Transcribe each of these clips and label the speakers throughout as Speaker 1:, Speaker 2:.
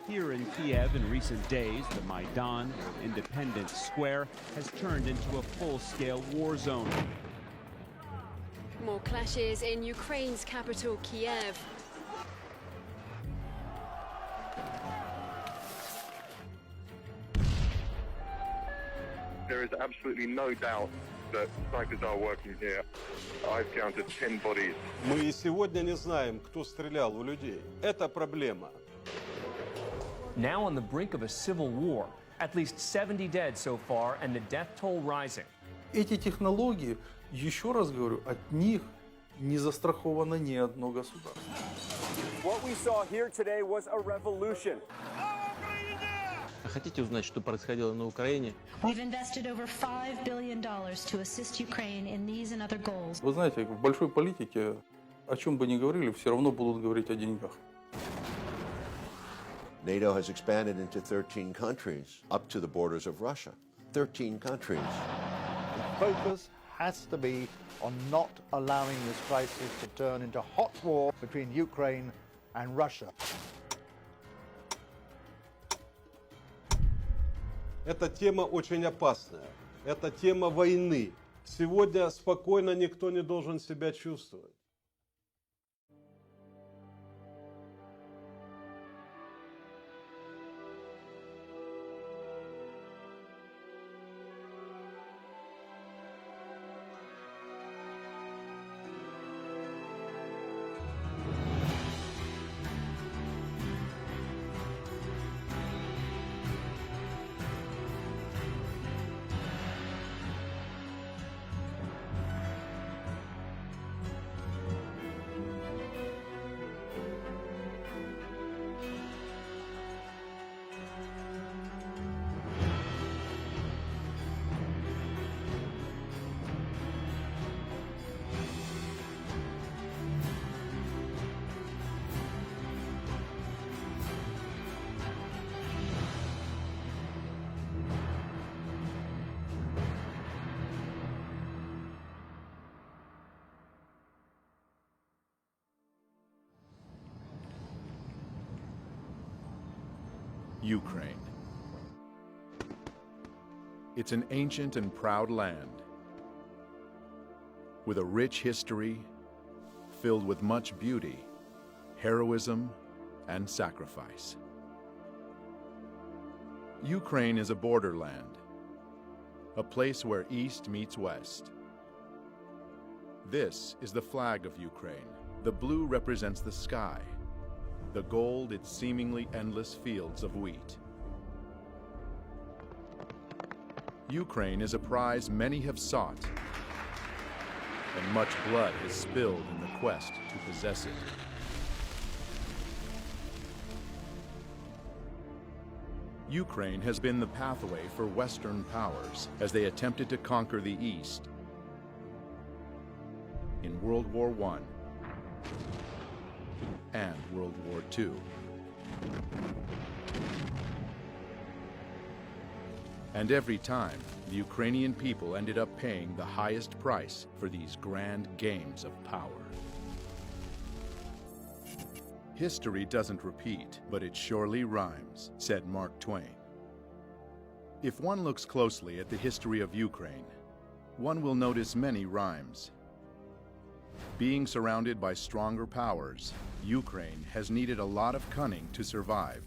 Speaker 1: Here in Kiev in recent days, the Maidan, or Independence Square, has turned into a full-scale war zone.
Speaker 2: More clashes in Ukraine's capital, Kiev.
Speaker 3: There is absolutely no doubt that snipers are working here. I've counted 10 bodies.
Speaker 4: Мы и сегодня не знаем, кто стрелял в людей. Это проблема.
Speaker 5: Now on the brink of a civil war. At least 70 dead so far, and the death toll rising.
Speaker 6: Эти технологии, еще раз говорю, от них не застраховано ни одно государство.
Speaker 7: What we saw here today was a revolution.
Speaker 8: Хотите узнать, что происходило на Украине?
Speaker 9: We've invested over $5 billion to assist Ukraine in these and other goals.
Speaker 6: Вы знаете, в большой политике, о чем бы ни говорили, все равно будут говорить о деньгах.
Speaker 10: NATO has expanded into 13 countries, up to the borders of Russia. 13 countries.
Speaker 11: The focus has to be on not allowing this crisis to turn into hot war between Ukraine and Russia.
Speaker 4: Эта тема очень опасная. Это тема войны. Сегодня спокойно никто не должен себя чувствовать.
Speaker 12: Ukraine. It's an ancient and proud land with a rich history filled with much beauty, heroism, and sacrifice. Ukraine is a borderland, a place where East meets West. This is the flag of Ukraine. The blue represents the sky, the gold its seemingly endless fields of wheat. Ukraine is a prize many have sought, and much blood has spilled in the quest to possess it. Ukraine has been the pathway for Western powers as they attempted to conquer the East in World War I and World War II. And every time, the Ukrainian people ended up paying the highest price for these grand games of power. History doesn't repeat, but it surely rhymes, said Mark Twain. If one looks closely at the history of Ukraine, one will notice many rhymes. Being surrounded by stronger powers, Ukraine has needed a lot of cunning to survive,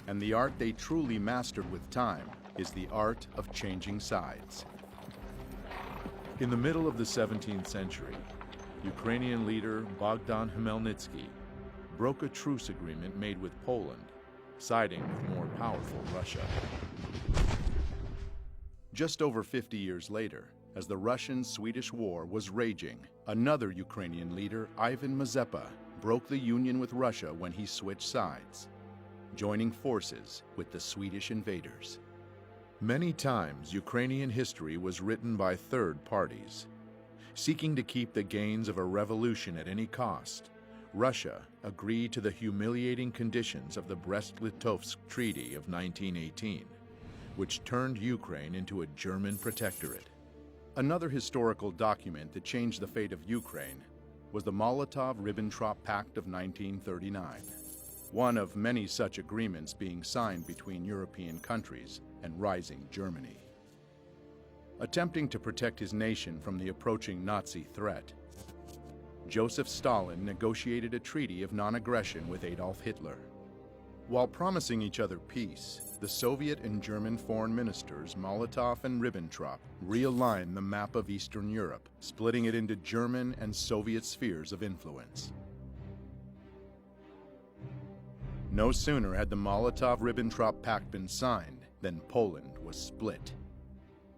Speaker 12: and the art they truly mastered with time is the art of changing sides. In the middle of the 17th century, Ukrainian leader Bogdan Khmelnytsky broke a truce agreement made with Poland, siding with more powerful Russia. Just over 50 years later, as the Russian-Swedish War was raging, another Ukrainian leader, Ivan Mazepa, broke the union with Russia when he switched sides, joining forces with the Swedish invaders. Many times, Ukrainian history was written by third parties. Seeking to keep the gains of a revolution at any cost, Russia agreed to the humiliating conditions of the Brest-Litovsk Treaty of 1918, which turned Ukraine into a German protectorate. Another historical document that changed the fate of Ukraine was the Molotov-Ribbentrop Pact of 1939. one of many such agreements being signed between European countries and rising Germany. Attempting to protect his nation from the approaching Nazi threat, Joseph Stalin negotiated a treaty of non-aggression with Adolf Hitler. While promising each other peace, the Soviet and German foreign ministers Molotov and Ribbentrop realigned the map of Eastern Europe, splitting it into German and Soviet spheres of influence. No sooner had the Molotov-Ribbentrop Pact been signed than Poland was split.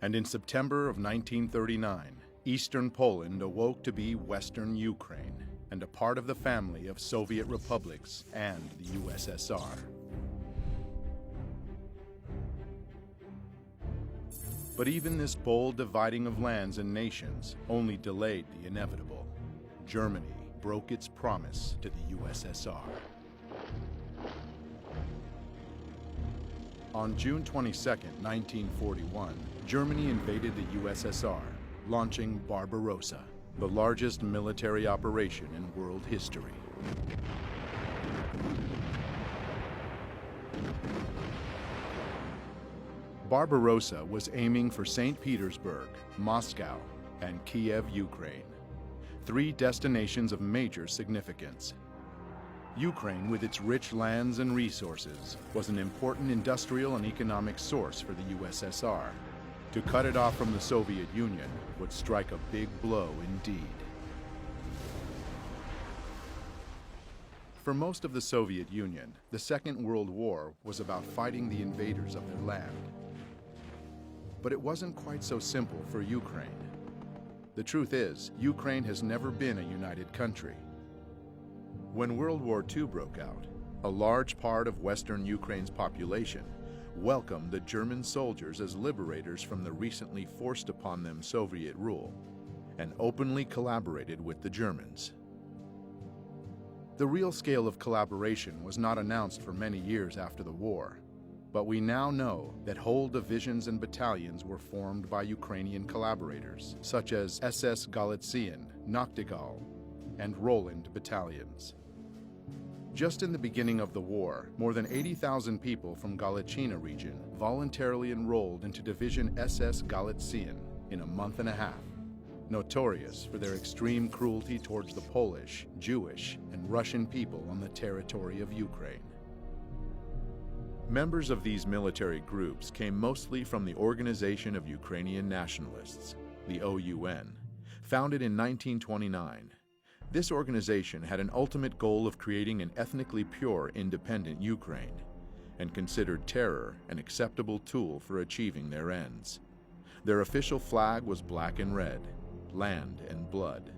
Speaker 12: And in September of 1939, Eastern Poland awoke to be Western Ukraine and a part of the family of Soviet republics and the USSR. But even this bold dividing of lands and nations only delayed the inevitable. Germany broke its promise to the USSR. On June 22, 1941, Germany invaded the USSR, launching Barbarossa, the largest military operation in world history. Barbarossa was aiming for St. Petersburg, Moscow, and Kiev, Ukraine, three destinations of major significance. Ukraine, with its rich lands and resources, was an important industrial and economic source for the USSR. To cut it off from the Soviet Union would strike a big blow indeed. For most of the Soviet Union, the Second World War was about fighting the invaders of their land. But it wasn't quite so simple for Ukraine. The truth is, Ukraine has never been a united country. When World War II broke out, a large part of Western Ukraine's population welcomed the German soldiers as liberators from the recently forced upon them Soviet rule, and openly collaborated with the Germans. The real scale of collaboration was not announced for many years after the war, but we now know that whole divisions and battalions were formed by Ukrainian collaborators, such as SS Galician, Nachtigall, and Roland battalions. Just in the beginning of the war, more than 80,000 people from Galician region voluntarily enrolled into Division SS Galician in a month and a half, notorious for their extreme cruelty towards the Polish, Jewish, and Russian people on the territory of Ukraine. Members of these military groups came mostly from the Organization of Ukrainian Nationalists, the OUN, founded in 1929. This organization had an ultimate goal of creating an ethnically pure, independent Ukraine, and considered terror an acceptable tool for achieving their ends. Their official flag was black and red, land and blood.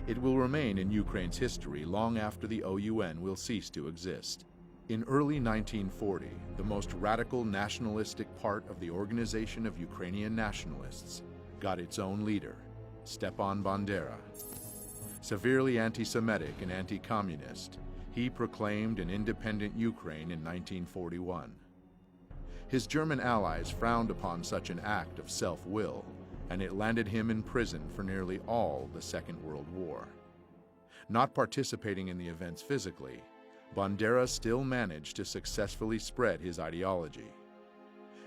Speaker 12: It will remain in Ukraine's history long after the OUN will cease to exist. In early 1940, the most radical nationalistic part of the Organization of Ukrainian Nationalists got its own leader, Stepan Bandera. Severely anti-Semitic and anti-communist, he proclaimed an independent Ukraine in 1941. His German allies frowned upon such an act of self-will, and it landed him in prison for nearly all the Second World War. Not participating in the events physically, Bandera still managed to successfully spread his ideology.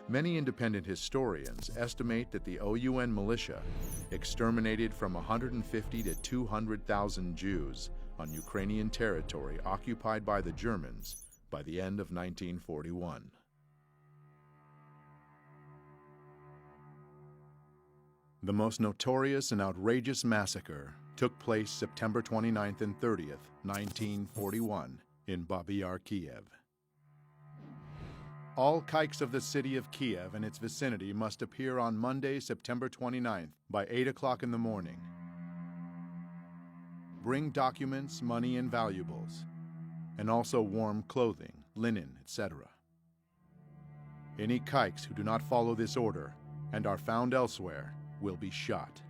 Speaker 12: Many independent historians estimate that the OUN militia exterminated from 150 to 200,000 Jews on Ukrainian territory occupied by the Germans by the end of 1941. The most notorious and outrageous massacre took place September 29th and 30th, 1941, in Babi Yar, Kiev. All kikes of the city of Kiev and its vicinity must appear on Monday, September 29th by 8 o'clock in the morning. Bring documents, money, and valuables, and also warm clothing, linen, etc. Any kikes who do not follow this order and are found elsewhere will be shot.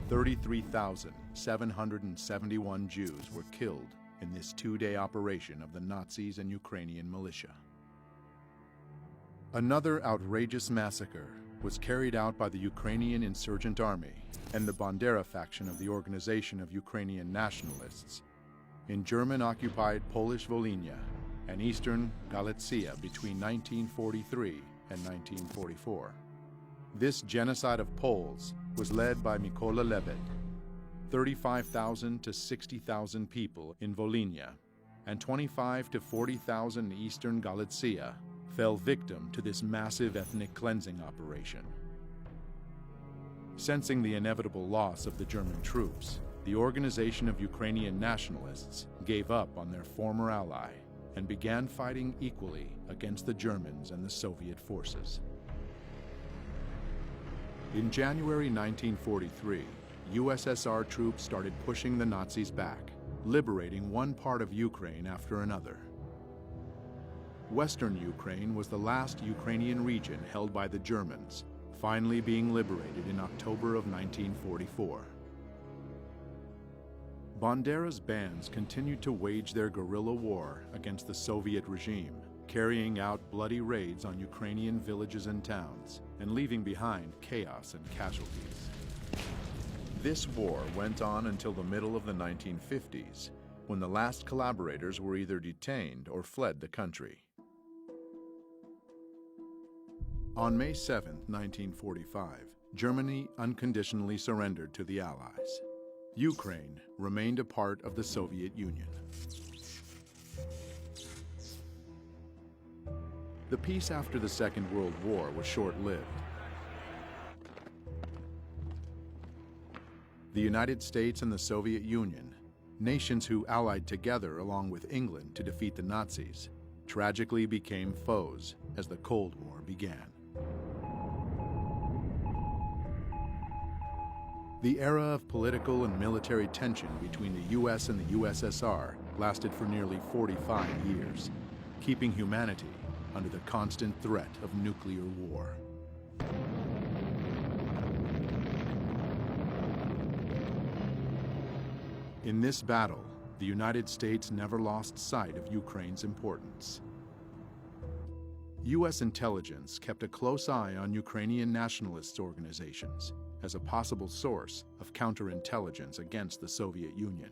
Speaker 12: 33,771 Jews were killed in this two-day operation of the Nazis and Ukrainian militia. Another outrageous massacre was carried out by the Ukrainian Insurgent Army and the Bandera faction of the Organization of Ukrainian Nationalists in German-occupied Polish Volhynia and eastern Galicia between 1943 and 1944. This genocide of Poles was led by Mykola Lebed. 35,000 to 60,000 people in Volhynia and 25 to 40,000 in eastern Galicia fell victim to this massive ethnic cleansing operation. Sensing the inevitable loss of the German troops, the Organization of Ukrainian Nationalists gave up on their former ally and began fighting equally against the Germans and the Soviet forces. In January 1943, USSR troops started pushing the Nazis back, liberating one part of Ukraine after another. Western Ukraine was the last Ukrainian region held by the Germans, finally being liberated in October of 1944. Bandera's bands continued to wage their guerrilla war against the Soviet regime, carrying out bloody raids on Ukrainian villages and towns, and leaving behind chaos and casualties. This war went on until the middle of the 1950s, when the last collaborators were either detained or fled the country. On May 7, 1945, Germany unconditionally surrendered to the Allies. Ukraine remained a part of the Soviet Union. The peace after the Second World War was short-lived. The United States and the Soviet Union, nations who allied together along with England to defeat the Nazis, tragically became foes as the Cold War began. The era of political and military tension between the US and the USSR lasted for nearly 45 years, keeping humanity under the constant threat of nuclear war. In this battle, the United States never lost sight of Ukraine's importance. U.S. intelligence kept a close eye on Ukrainian nationalist organizations as a possible source of counterintelligence against the Soviet Union.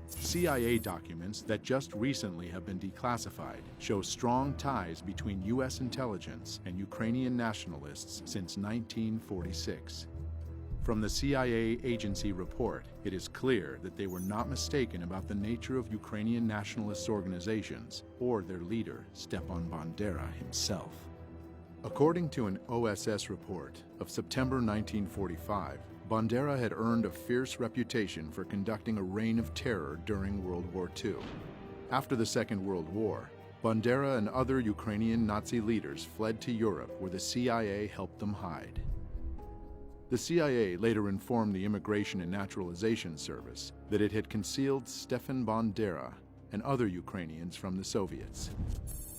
Speaker 12: CIA documents that just recently have been declassified show strong ties between U.S. intelligence and Ukrainian nationalists since 1946. From the CIA agency report, it is clear that they were not mistaken about the nature of Ukrainian nationalist organizations or their leader, Stepan Bandera himself. According to an OSS report of September 1945, Bandera had earned a fierce reputation for conducting a reign of terror during World War II. After the Second World War, Bandera and other Ukrainian Nazi leaders fled to Europe, where the CIA helped them hide. The CIA later informed the Immigration and Naturalization Service that it had concealed Stefan Bandera and other Ukrainians from the Soviets.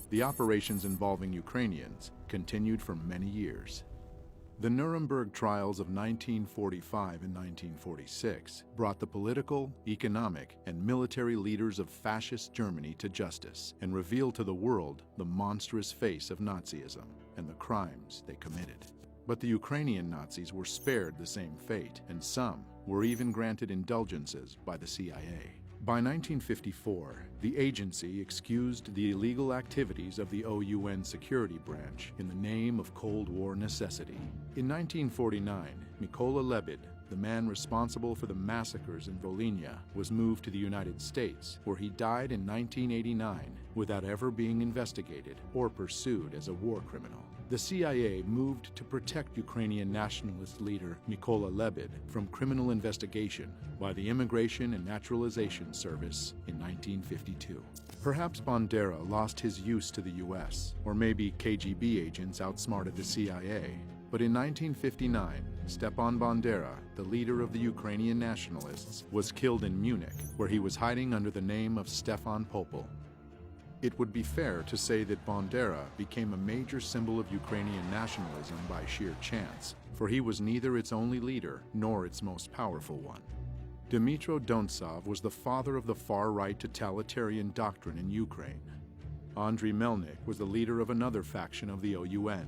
Speaker 12: The operations involving Ukrainians continued for many years. The Nuremberg trials of 1945 and 1946 brought the political, economic, and military leaders of fascist Germany to justice and revealed to the world the monstrous face of Nazism and the crimes they committed. But the Ukrainian Nazis were spared the same fate, and some were even granted indulgences by the CIA. By 1954, the agency excused the illegal activities of the OUN security branch in the name of Cold War necessity. In 1949, Mykola Lebed, the man responsible for the massacres in Volhynia, was moved to the United States, where he died in 1989 without ever being investigated or pursued as a war criminal. The CIA moved to protect Ukrainian nationalist leader Mykola Lebed from criminal investigation by the Immigration and Naturalization Service in 1952. Perhaps Bandera lost his use to the US, or maybe KGB agents outsmarted the CIA. But in 1959, Stepan Bandera, the leader of the Ukrainian nationalists, was killed in Munich, where he was hiding under the name of Stefan Popel. It would be fair to say that Bandera became a major symbol of Ukrainian nationalism by sheer chance, for he was neither its only leader nor its most powerful one. Dmytro Dontsov was the father of the far-right totalitarian doctrine in Ukraine. Andriy Melnik was the leader of another faction of the OUN.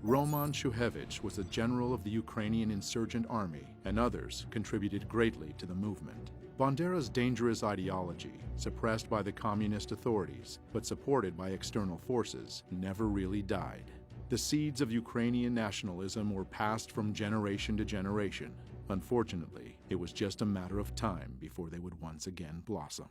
Speaker 12: Roman Shuhevich was the general of the Ukrainian insurgent army, and others contributed greatly to the movement. Bandera's dangerous ideology, suppressed by the communist authorities but supported by external forces, never really died. The seeds of Ukrainian nationalism were passed from generation to generation. Unfortunately, it was just a matter of time before they would once again blossom.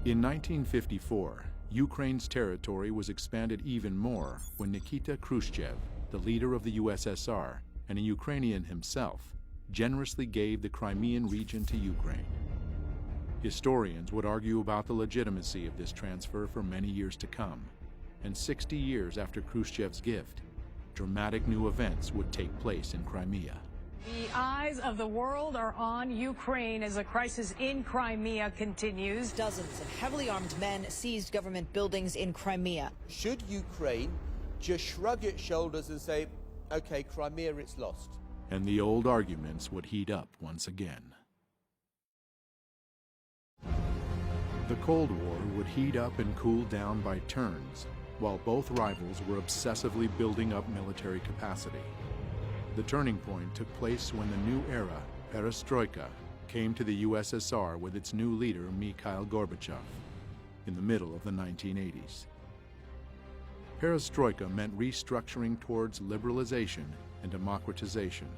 Speaker 12: In 1954, Ukraine's territory was expanded even more when Nikita Khrushchev, the leader of the USSR and a Ukrainian himself, generously gave the Crimean region to Ukraine. Historians would argue about the legitimacy of this transfer for many years to come, and 60 years after Khrushchev's gift, dramatic new events would take place in Crimea.
Speaker 13: The eyes of the world are on Ukraine as the crisis in Crimea continues.
Speaker 14: Dozens of heavily armed men seized government buildings in Crimea.
Speaker 15: Should Ukraine just shrug its shoulders and say, okay, Crimea, it's lost?
Speaker 12: And the old arguments would heat up once again. The Cold War would heat up and cool down by turns, while both rivals were obsessively building up military capacity. The turning point took place when the new era, Perestroika, came to the USSR with its new leader, Mikhail Gorbachev, in the middle of the 1980s. Perestroika meant restructuring towards liberalization and democratization.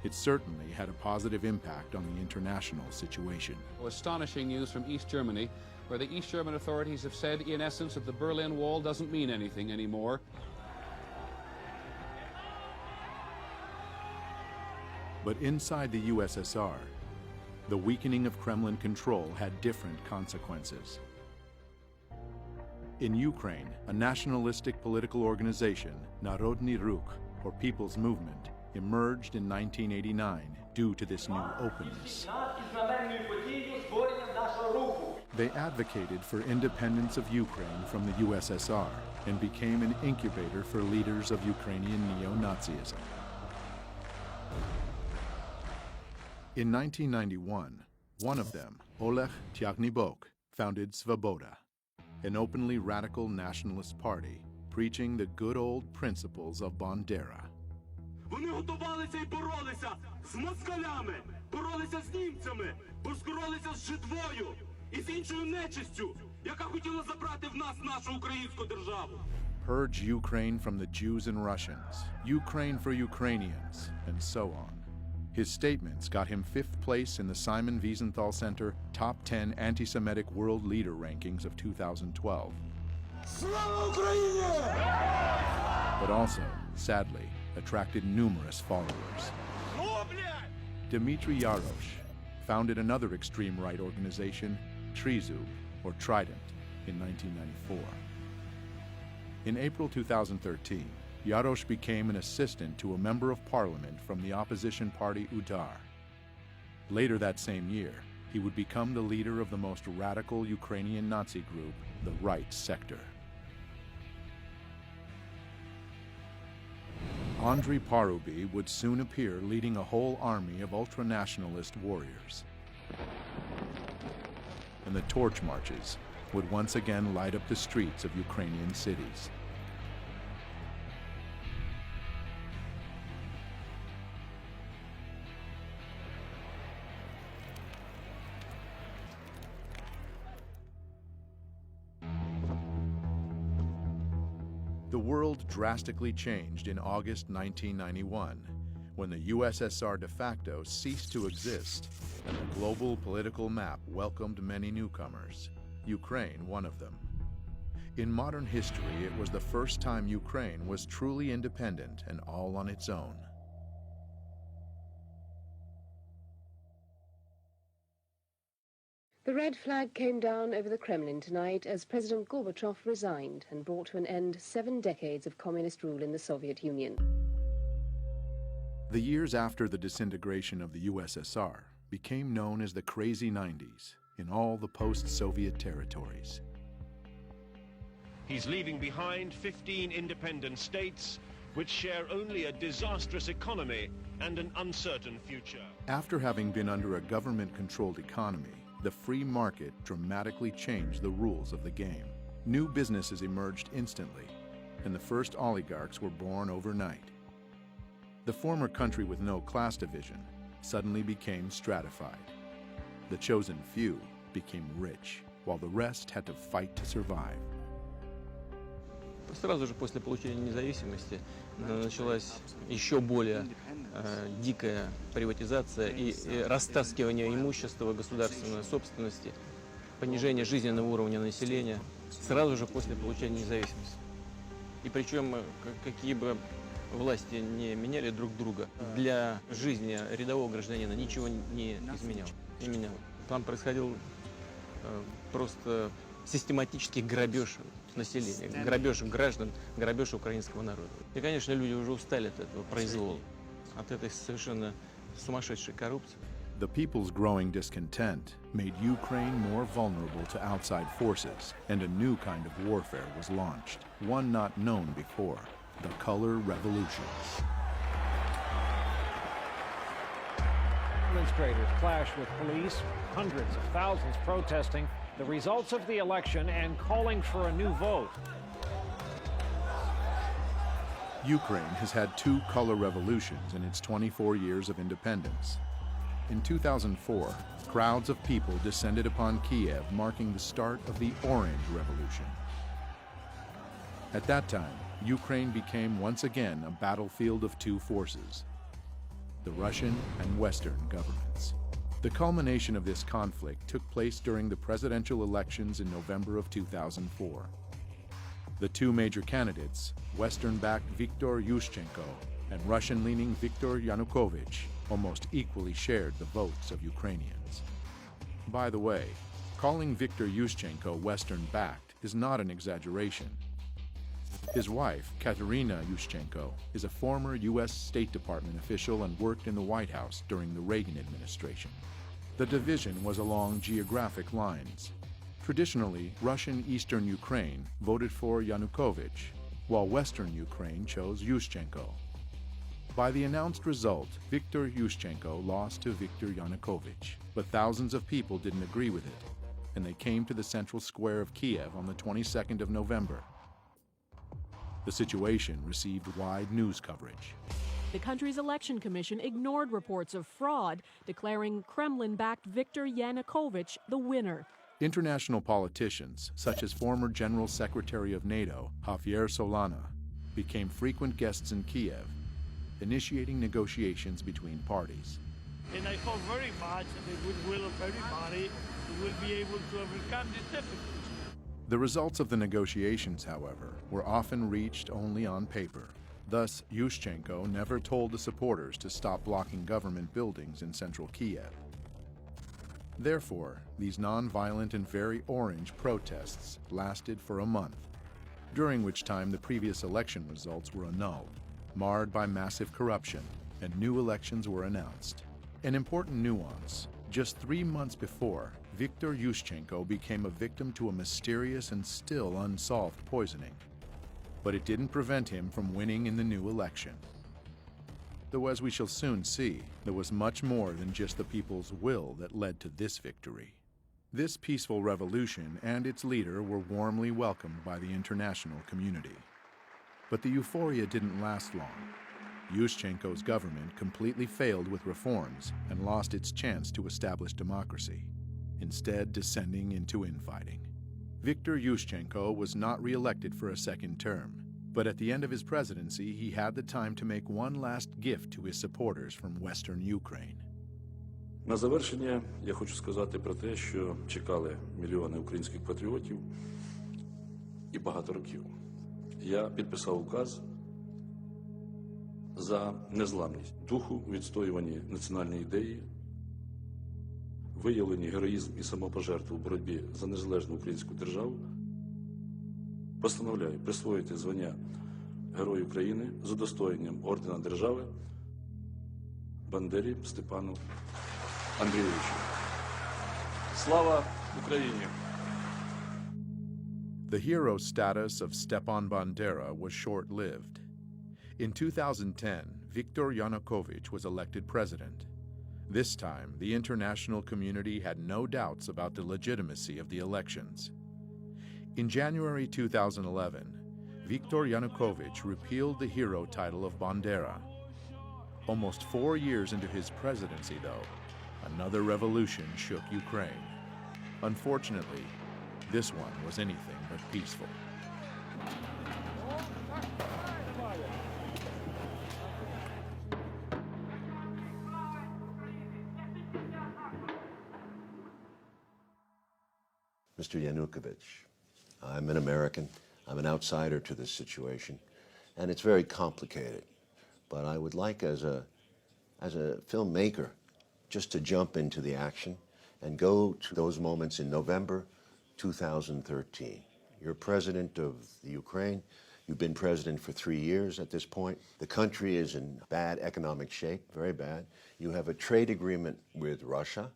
Speaker 12: It certainly had a positive impact on the international situation.
Speaker 16: Astonishing news from East Germany, where the East German authorities have said, in essence, that the Berlin Wall doesn't mean anything anymore.
Speaker 12: But inside the USSR, the weakening of Kremlin control had different consequences. In Ukraine, a nationalistic political organization, Narodny Ruch, or People's Movement, emerged in 1989 due to this new openness. They advocated for independence of Ukraine from the USSR and became an incubator for leaders of Ukrainian neo-Nazism. In 1991, one of them, Oleg Tyagnybok, founded Svoboda, an openly radical nationalist party preaching the good old principles of Bandera.
Speaker 17: Вони готувалися і боролися з москалями, боролися з німцями, боролися з жидвою і з іншою нечистю, яка хотіла забрати в нас нашу українську державу.
Speaker 12: Purge Ukraine from the Jews and Russians, Ukraine for Ukrainians, and so on. His statements got him 5th place in the Simon Wiesenthal Center Top 10 Anti-Semitic World Leader Rankings of 2012. But also, sadly, attracted numerous followers. Dmitry Yarosh founded another extreme right organization, Trizub, or Trident, in 1994. In April 2013, Yarosh became an assistant to a member of parliament from the opposition party Udar. Later that same year, he would become the leader of the most radical Ukrainian Nazi group, the Right Sector. Andriy Paruby would soon appear leading a whole army of ultra-nationalist warriors. And the torch marches would once again light up the streets of Ukrainian cities. The world drastically changed in August 1991, when the USSR de facto ceased to exist and the global political map welcomed many newcomers, Ukraine one of them. In modern history, it was the first time Ukraine was truly independent and all on its own.
Speaker 18: The red flag came down over the Kremlin tonight as President Gorbachev resigned and brought to an end 7 decades of communist rule in the Soviet Union.
Speaker 12: The years after the disintegration of the USSR became known as the Crazy 90s in all the post-Soviet territories.
Speaker 19: He's leaving behind 15 independent states which share only a disastrous economy and an uncertain future.
Speaker 12: After having been under a government-controlled economy, the free market dramatically changed the rules of the game. New businesses emerged instantly, and the first oligarchs were born overnight. The former country with no class division suddenly became stratified. the chosen few became rich, while the rest had to fight to survive.
Speaker 8: Сразу же после получения независимости началась еще более дикая приватизация и растаскивание имущества государственной собственности, понижение жизненного уровня населения сразу же после получения независимости. И причем, какие бы власти не меняли друг друга, для жизни рядового гражданина ничего не меняло. Там происходил просто систематический грабеж населения, грабеж граждан, грабеж украинского народа. И, конечно, люди уже устали от этого произвола, от этой совершенно сумасшедшей коррупции.
Speaker 12: The people's growing discontent made Ukraine more vulnerable to outside forces, and a new kind of warfare was launched, one not known before, the Color Revolutions.
Speaker 20: Demonstrators clashed with police, hundreds of thousands protesting the results of the election and calling for a new vote.
Speaker 12: Ukraine has had two color revolutions in its 24 years of independence. In 2004, crowds of people descended upon Kiev, marking the start of the Orange Revolution. At that time, Ukraine became once again a battlefield of two forces, the Russian and Western governments. The culmination of this conflict took place during the presidential elections in November of 2004. The two major candidates, Western-backed Viktor Yushchenko and Russian-leaning Viktor Yanukovych, almost equally shared the votes of Ukrainians. By the way, calling Viktor Yushchenko Western-backed is not an exaggeration. His wife, Katerina Yushchenko, is a former U.S. State Department official and worked in the White House during the Reagan administration. The division was along geographic lines. Traditionally, Russian Eastern Ukraine voted for Yanukovych, while Western Ukraine chose Yushchenko. By the announced result, Viktor Yushchenko lost to Viktor Yanukovych, but thousands of people didn't agree with it, and they came to the central square of Kiev on the 22nd of November. The situation received wide news coverage.
Speaker 21: The country's election commission ignored reports of fraud, declaring Kremlin-backed Viktor Yanukovych the winner.
Speaker 12: International politicians, such as former General Secretary of NATO, Javier Solana, became frequent guests in Kiev, initiating negotiations between parties.
Speaker 22: And I hope very much the goodwill of everybody will be able to overcome this difficulty.
Speaker 12: The results of the negotiations, however, were often reached only on paper. Thus, Yushchenko never told the supporters to stop blocking government buildings in central Kiev. Therefore, these non-violent and very orange protests lasted for a month, during which time the previous election results were annulled, marred by massive corruption, and new elections were announced. An important nuance: just 3 months before, Viktor Yushchenko became a victim to a mysterious and still unsolved poisoning. But it didn't prevent him from winning in the new election. Though, as we shall soon see, there was much more than just the people's will that led to this victory. This peaceful revolution and its leader were warmly welcomed by the international community. But the euphoria didn't last long. Yushchenko's government completely failed with reforms and lost its chance to establish democracy, instead descending into infighting. Viktor Yushchenko was not re-elected for a second term, but at the end of his presidency, he had the time to make one last gift to his supporters from Western Ukraine.
Speaker 23: На завершення я хочу сказати про те, що чекали мільйони українських патріотів і багато років. Я підписав указ за незламність духу, відстоюванні національної ідеї, виявлені героїзм і самопожертву в боротьбі за незалежну українську державу. Постановляю присвоїти звання Герой України з удостоєнням ордена держави Бандері Степану Андрійовичу. Слава Україні!
Speaker 12: The hero status of Stepan Bandera was short-lived. In 2010, Viktor Yanukovych was elected president. This time, the international community had no doubts about the legitimacy of the elections. In January 2011, Viktor Yanukovych repealed the hero title of Bandera. Almost 4 years into his presidency, though, Another revolution shook Ukraine. Unfortunately, this one was anything but peaceful.
Speaker 10: Mr. Yanukovych, I'm an American. I'm an outsider to this situation, and it's very complicated. But I would like, as a filmmaker, just to jump into the action and go to those moments in November 2013. You're president of the Ukraine. You've been president for 3 years at this point. The country is in bad economic shape, very bad. You have a trade agreement with Russia,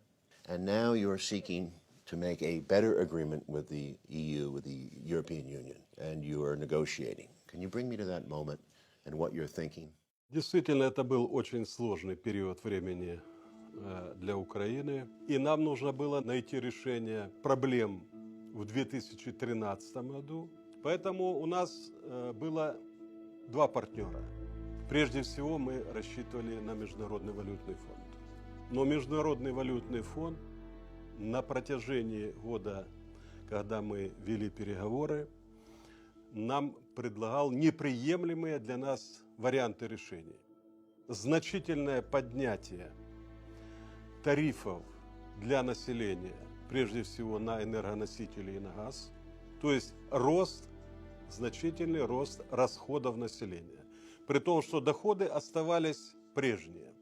Speaker 10: and now you're seeking to make a better agreement with the EU, with the European Union, and you are negotiating. Can you bring me to that moment and what you're thinking?
Speaker 4: Действительно, это был очень сложный период времени для Украины, и нам нужно было найти решение проблем в 2013 году. Поэтому у нас было два партнера. Прежде всего, мы рассчитывали на Международный валютный фонд. Но Международный валютный фонд на протяжении года, когда мы вели переговоры, нам предлагал неприемлемые для нас варианты решений. Значительное поднятие тарифов для населения, прежде всего на энергоносители и на газ, то есть значительный рост расходов населения, при том, что доходы оставались прежние.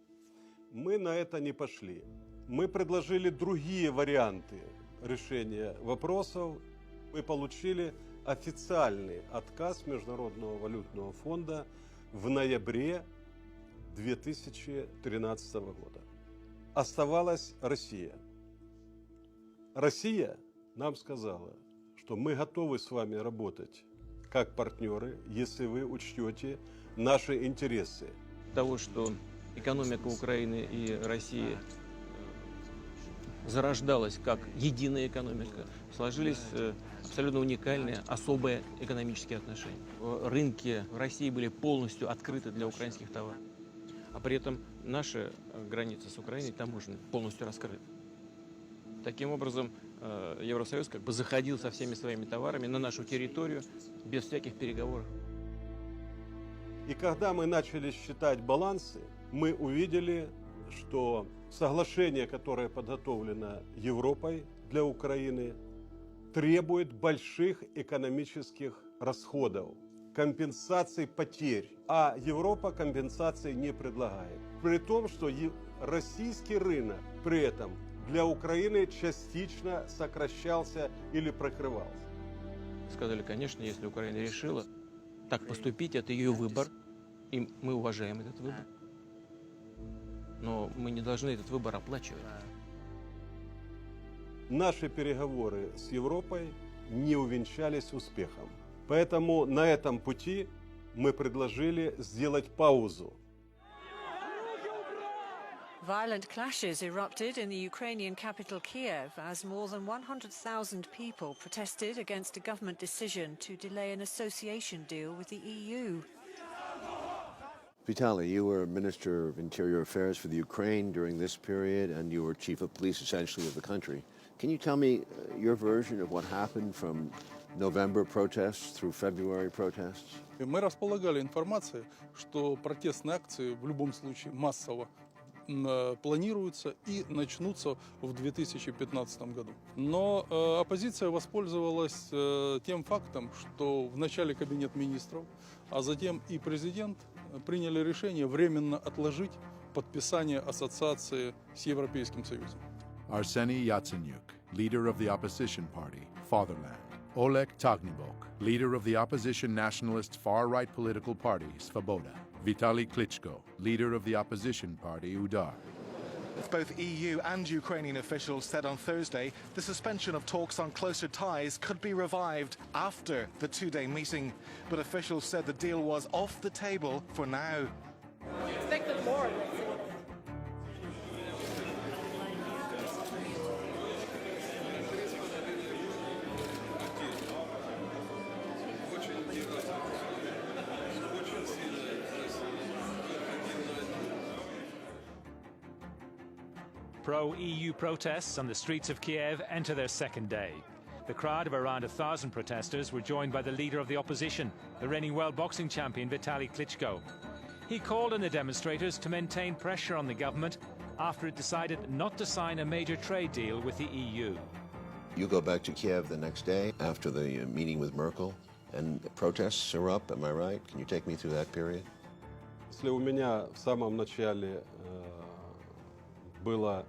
Speaker 4: Мы на это не пошли. Мы предложили другие варианты решения вопросов. Мы получили официальный отказ Международного валютного фонда в ноябре 2013 года. Оставалась Россия. Россия нам сказала, что мы готовы с вами работать как партнеры, если вы учтете наши интересы.
Speaker 8: Того, что экономика Украины и России зарождалась как единая экономика, сложились абсолютно уникальные, особые экономические отношения. Рынки в России были полностью открыты для украинских товаров, а при этом наши границы с Украиной таможенные полностью раскрыты. Таким образом, Евросоюз как бы заходил со всеми своими товарами на нашу территорию без всяких переговоров.
Speaker 4: И когда мы начали считать балансы, мы увидели, что соглашение, которое подготовлено Европой для Украины, требует больших экономических расходов, компенсаций потерь, а Европа компенсаций не предлагает. При том, что российский рынок при этом для Украины частично сокращался или прокрывался.
Speaker 8: Сказали, конечно, если Украина решила так поступить, это ее выбор, и мы уважаем этот выбор. Но мы не должны этот выбор оплачивать.
Speaker 4: Наши переговоры с Европой не увенчались успехом. Поэтому на этом пути мы предложили сделать паузу.
Speaker 1: Violent clashes erupted in the Ukrainian capital Kiev as more than 100,000 people protested against a government decision to delay an association deal with the EU.
Speaker 10: Vitaly, you were Minister of Interior Affairs for the Ukraine during this period, and you were Chief of Police, essentially, of the country. Can you tell me your version of what happened from November protests through February protests?
Speaker 6: Мы располагали информацией, что протестные акции в любом случае массово планируются и начнутся в 2015 году. Но оппозиция воспользовалась тем фактом, что в начале Кабинет министров, а затем и президент приняли решение временно отложить подписание ассоциации с Европейским Союзом.
Speaker 12: Arseny Yatsenyuk, leader of the opposition party, Fatherland. Oleg Tagnibok, leader of the opposition nationalist far-right political party, Svoboda. Vitaly Klitschko, leader of the opposition party, Udar.
Speaker 2: Both EU and Ukrainian officials said on Thursday the suspension of talks on closer ties could be revived after the two-day meeting. But officials said the deal was off the table for now.
Speaker 3: Expected more.
Speaker 5: Pro-EU protests on the streets of Kiev enter their second day. The crowd of around 1,000 protesters were joined by the leader of the opposition, the reigning world boxing champion Vitaly Klitschko. He called on the demonstrators to maintain pressure on the government after it decided not to sign a major trade deal with the EU.
Speaker 10: You go back to Kiev the next day after the meeting with Merkel, and protests are up, am I right? Can you take me through that period?
Speaker 4: Если у меня в самом начале было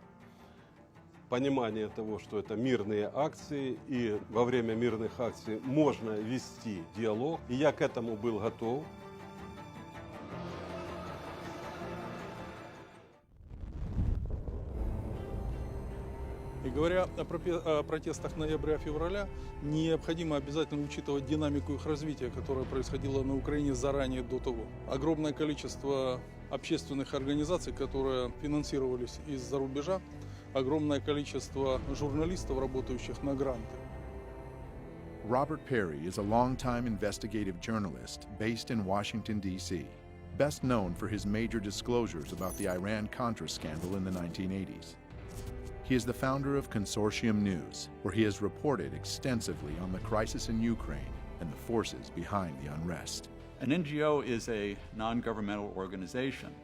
Speaker 4: понимание того, что это мирные акции, и во время мирных акций можно вести диалог, и я к этому был готов.
Speaker 6: И говоря о протестах ноября-февраля, необходимо обязательно учитывать динамику их развития, которая происходила на Украине заранее до того. Огромное количество общественных организаций, которые финансировались из-за рубежа, огромное количество журналистов, работающих на гранты.
Speaker 12: Robert Perry is a longtime investigative journalist based in Washington, D.C., best known for his major disclosures about the Iran-Contra scandal in the 1980s. He is the founder of Consortium News, where he has reported extensively on the crisis in Ukraine and the forces behind the unrest.
Speaker 7: An NGO is a non-governmental organization.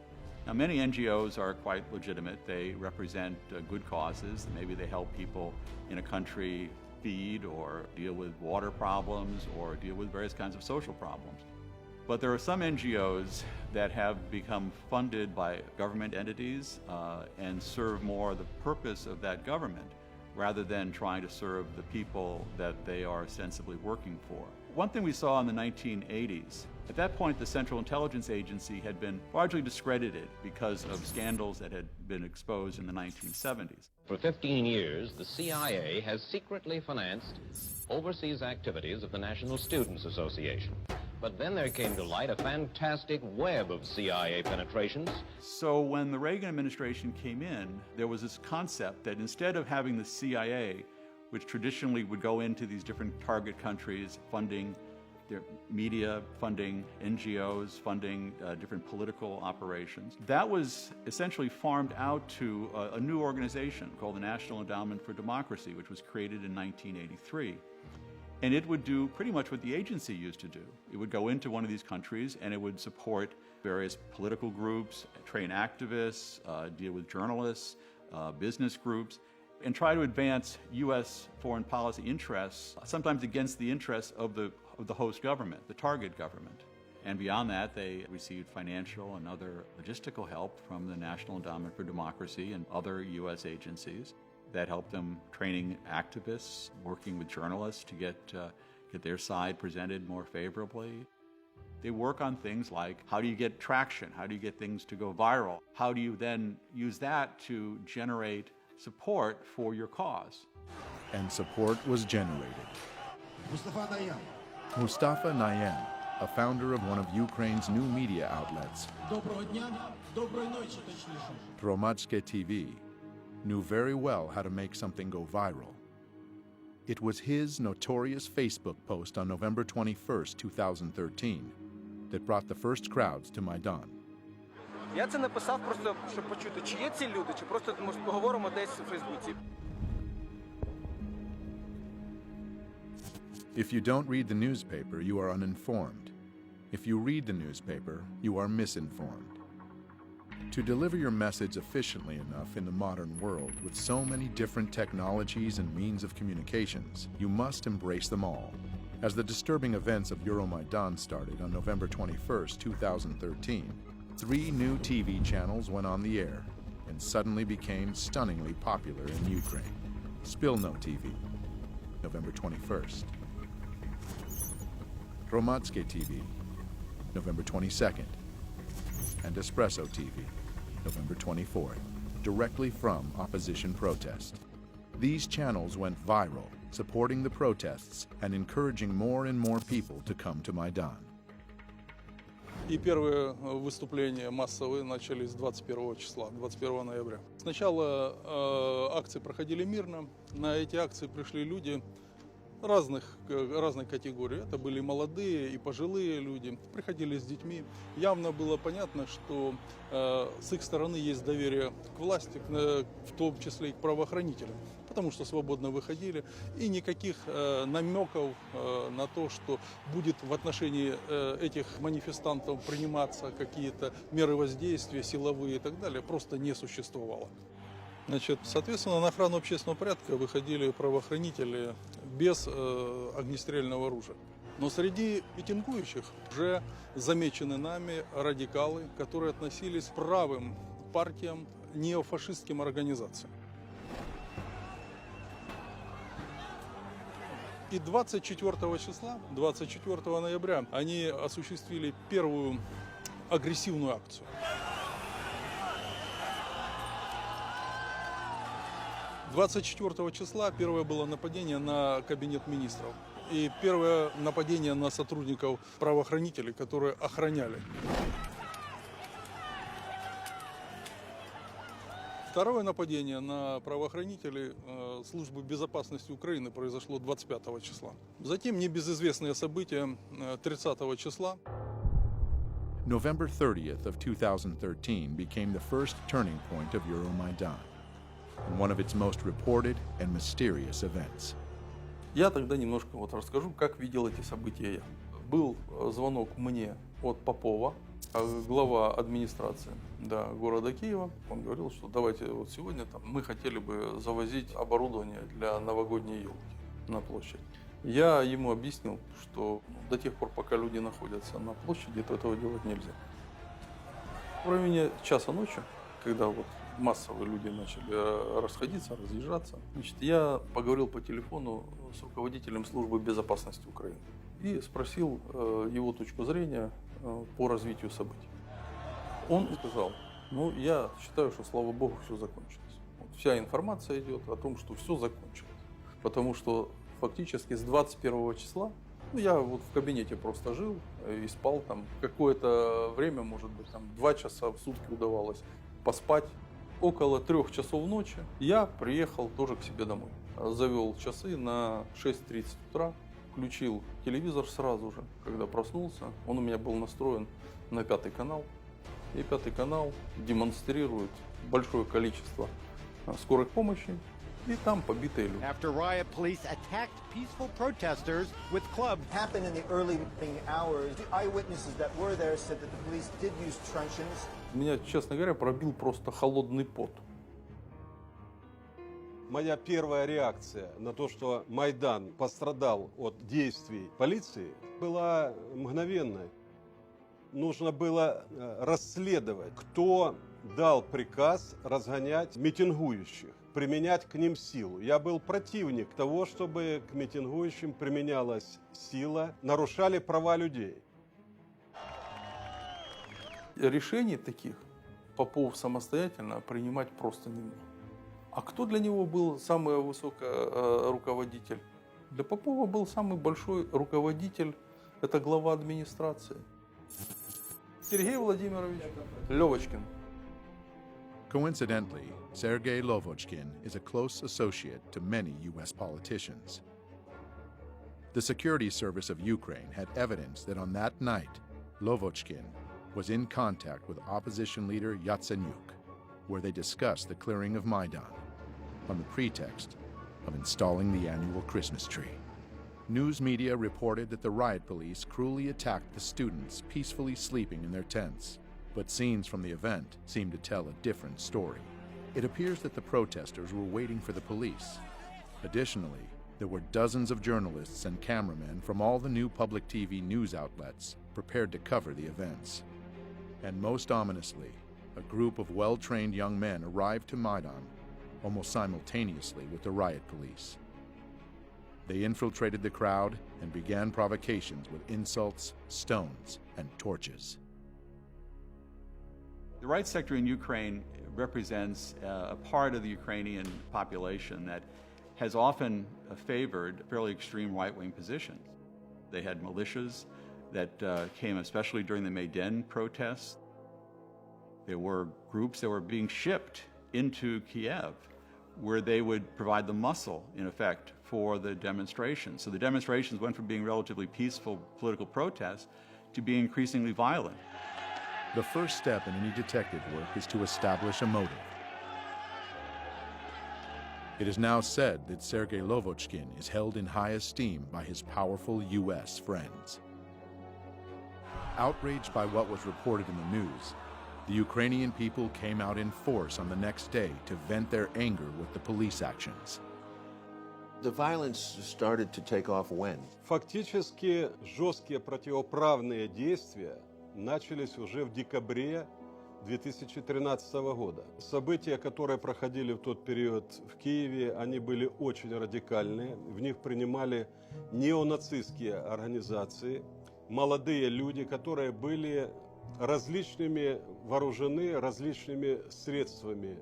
Speaker 7: Now, many NGOs are quite legitimate. They represent good causes. Maybe they help people in a country feed or deal with water problems or deal with various kinds of social problems. But there are some NGOs that have become funded by government entities and serve more the purpose of that government rather than trying to serve the people that they are ostensibly working for. One thing we saw in the 1980s, at that point the Central Intelligence Agency had been largely discredited because of scandals that had been exposed in the 1970s.
Speaker 9: For 15 years, the CIA has secretly financed overseas activities of the National Students Association. But then there came to light a fantastic web of CIA penetrations.
Speaker 7: So when the Reagan administration came in, there was this concept that instead of having the CIA, which traditionally would go into these different target countries, funding their media, funding NGOs, funding different political operations, that was essentially farmed out to a new organization called the National Endowment for Democracy, which was created in 1983. And it would do pretty much what the agency used to do. It would go into one of these countries and it would support various political groups, train activists, deal with journalists, business groups, and try to advance U.S. foreign policy interests, sometimes against the interests of the host government, the target government. And beyond that, they received financial and other logistical help from the National Endowment for Democracy and other U.S. agencies that helped them training activists, working with journalists to get their side presented more favorably. They work on things like how do you get traction? How do you get things to go viral? How do you then use that to generate support for your cause?
Speaker 12: And support was generated. Mustafa Nayan, a founder of one of Ukraine's new media outlets, Hromadske TV, knew very well how to make something go viral. It was his notorious Facebook post on November 21st, 2013, that brought the first crowds to Maidan.
Speaker 24: Я це написав просто, щоб почути, чи є ці люди, чи просто може поговоримо десь у Фейсбуці.
Speaker 12: If you don't read the newspaper, you are uninformed. If you read the newspaper, you are misinformed. To deliver your message efficiently enough in the modern world with so many different technologies and means of communications, you must embrace them all. As the disturbing events of Euromaidan started on November 21st, 2013, 3 new TV channels went on the air and suddenly became stunningly popular in Ukraine. Spilno TV, November 21st. Hromadske TV, November 22nd. And Espresso TV, November 24th, directly from opposition protest. These channels went viral, supporting the protests and encouraging more and more people to come to Maidan.
Speaker 6: И первые выступления массовые начались 21 числа, 21 ноября. Сначала акции проходили мирно. На эти акции пришли люди разной категории. Это были молодые и пожилые люди, приходили с детьми. Явно было понятно, что с их стороны есть доверие к власти, в том числе и к правоохранителям, потому что свободно выходили, и никаких намеков на то, что будет в отношении этих манифестантов приниматься какие-то меры воздействия, силовые и так далее, просто не существовало. Значит, соответственно, на охрану общественного порядка выходили правоохранители без огнестрельного оружия. Но среди митингующих уже замечены нами радикалы, которые относились к правым партиям, неофашистским организациям. И 24 числа, 24 ноября, они осуществили первую агрессивную акцию. 24 числа первое было нападение на кабинет министров. И первое нападение на сотрудников правоохранителей, которые охраняли. Второе нападение на правоохранителей службы безопасности Украины произошло 25 числа. Затем небезызвестные события 30 числа.
Speaker 12: November 30th of 2013 became the first turning point of Euromaidan, and one of its most reported and mysterious events.
Speaker 6: Я тогда немножко расскажу, как видел эти события я. Был звонок мне от Попова, глава администрации города Киева. Он говорил, что давайте сегодня мы хотели бы завозить оборудование для новогодней елки на площадь. Я ему объяснил, что до тех пор, пока люди находятся на площади, то этого делать нельзя. В районе часа ночи, когда массовые люди начали расходиться, разъезжаться, я поговорил по телефону с руководителем службы безопасности Украины и спросил его точку зрения по развитию событий. Он сказал, я считаю, что, слава богу, все закончилось. Вся информация идет о том, что все закончилось. Потому что фактически с 21 числа, я в кабинете просто жил и спал какое-то время, может быть, 2 часа в сутки удавалось поспать. Около 3 часов ночи я приехал тоже к себе домой. Завел часы на 6:30 утра, включил телевизор сразу же, когда проснулся. Он у меня был настроен на 5-й канал. И 5-й канал демонстрирует большое количество скорой помощи. И там побитые люди.
Speaker 11: After riot, police attacked peaceful protesters with clubs.
Speaker 13: Happened in the early hours. The eyewitnesses that were there said that the police did use truncheons.
Speaker 6: Меня, честно говоря, пробил просто холодный пот.
Speaker 4: Моя первая реакция на то, что Майдан пострадал от действий полиции, была мгновенной. Нужно было расследовать, кто дал приказ разгонять митингующих, применять к ним силу. Я был противник того, чтобы к митингующим применялась сила, нарушали права людей.
Speaker 6: Решений таких Попов самостоятельно принимать просто не мог. А кто для него был самый высокий руководитель? Для Попова был самый большой руководитель, это глава администрации. Сергей Владимирович Левочкин.
Speaker 12: Coincidentally, Sergei Lovochkin is a close associate to many U.S. politicians. The security service of Ukraine had evidence that on that night, Lovochkin was in contact with opposition leader Yatsenyuk, where they discussed the clearing of Maidan on the pretext of installing the annual Christmas tree. News media reported that the riot police cruelly attacked the students peacefully sleeping in their tents, but scenes from the event seem to tell a different story. It appears that the protesters were waiting for the police. Additionally, there were dozens of journalists and cameramen from all the new public TV news outlets prepared to cover the events. And most ominously, a group of well-trained young men arrived to Maidan almost simultaneously with the riot police. They infiltrated the crowd and began provocations with insults, stones, and torches.
Speaker 7: The right sector in Ukraine represents a part of the Ukrainian population that has often favored fairly extreme right-wing positions. They had militias that came especially during the Maidan protests. There were groups that were being shipped into Kiev where they would provide the muscle, in effect, for the demonstrations. So the demonstrations went from being relatively peaceful political protests to being increasingly violent.
Speaker 12: The first step in any detective work is to establish a motive. It is now said that Sergei Lovochkin is held in high esteem by his powerful U.S. friends. Outraged by what was reported in the news, the Ukrainian people came out in force on the next day to vent their anger with the police actions.
Speaker 10: The violence started to take off when?
Speaker 4: Фактически жесткие противоправные действия начались уже в декабре 2013 года. События, которые проходили в тот период в Киеве, они были очень радикальные. В них принимали неонацистские организации, молодые люди, которые были различными вооружены различными средствами.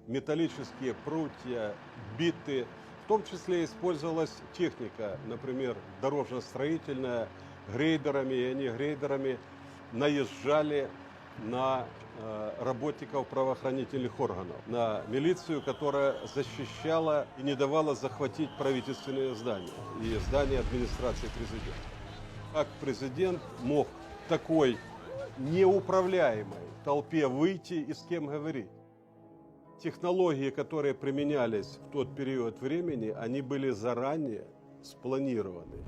Speaker 4: Металлические прутья, биты. В том числе использовалась техника, например, дорожно-строительная, грейдерами, и они грейдерами наезжали на работников правоохранительных органов, на милицию, которая защищала и не давала захватить правительственные здания и здания администрации президента. Как президент мог такой неуправляемой толпе выйти и с кем говорить? Технологии, которые применялись в тот период времени, они были заранее спланированы.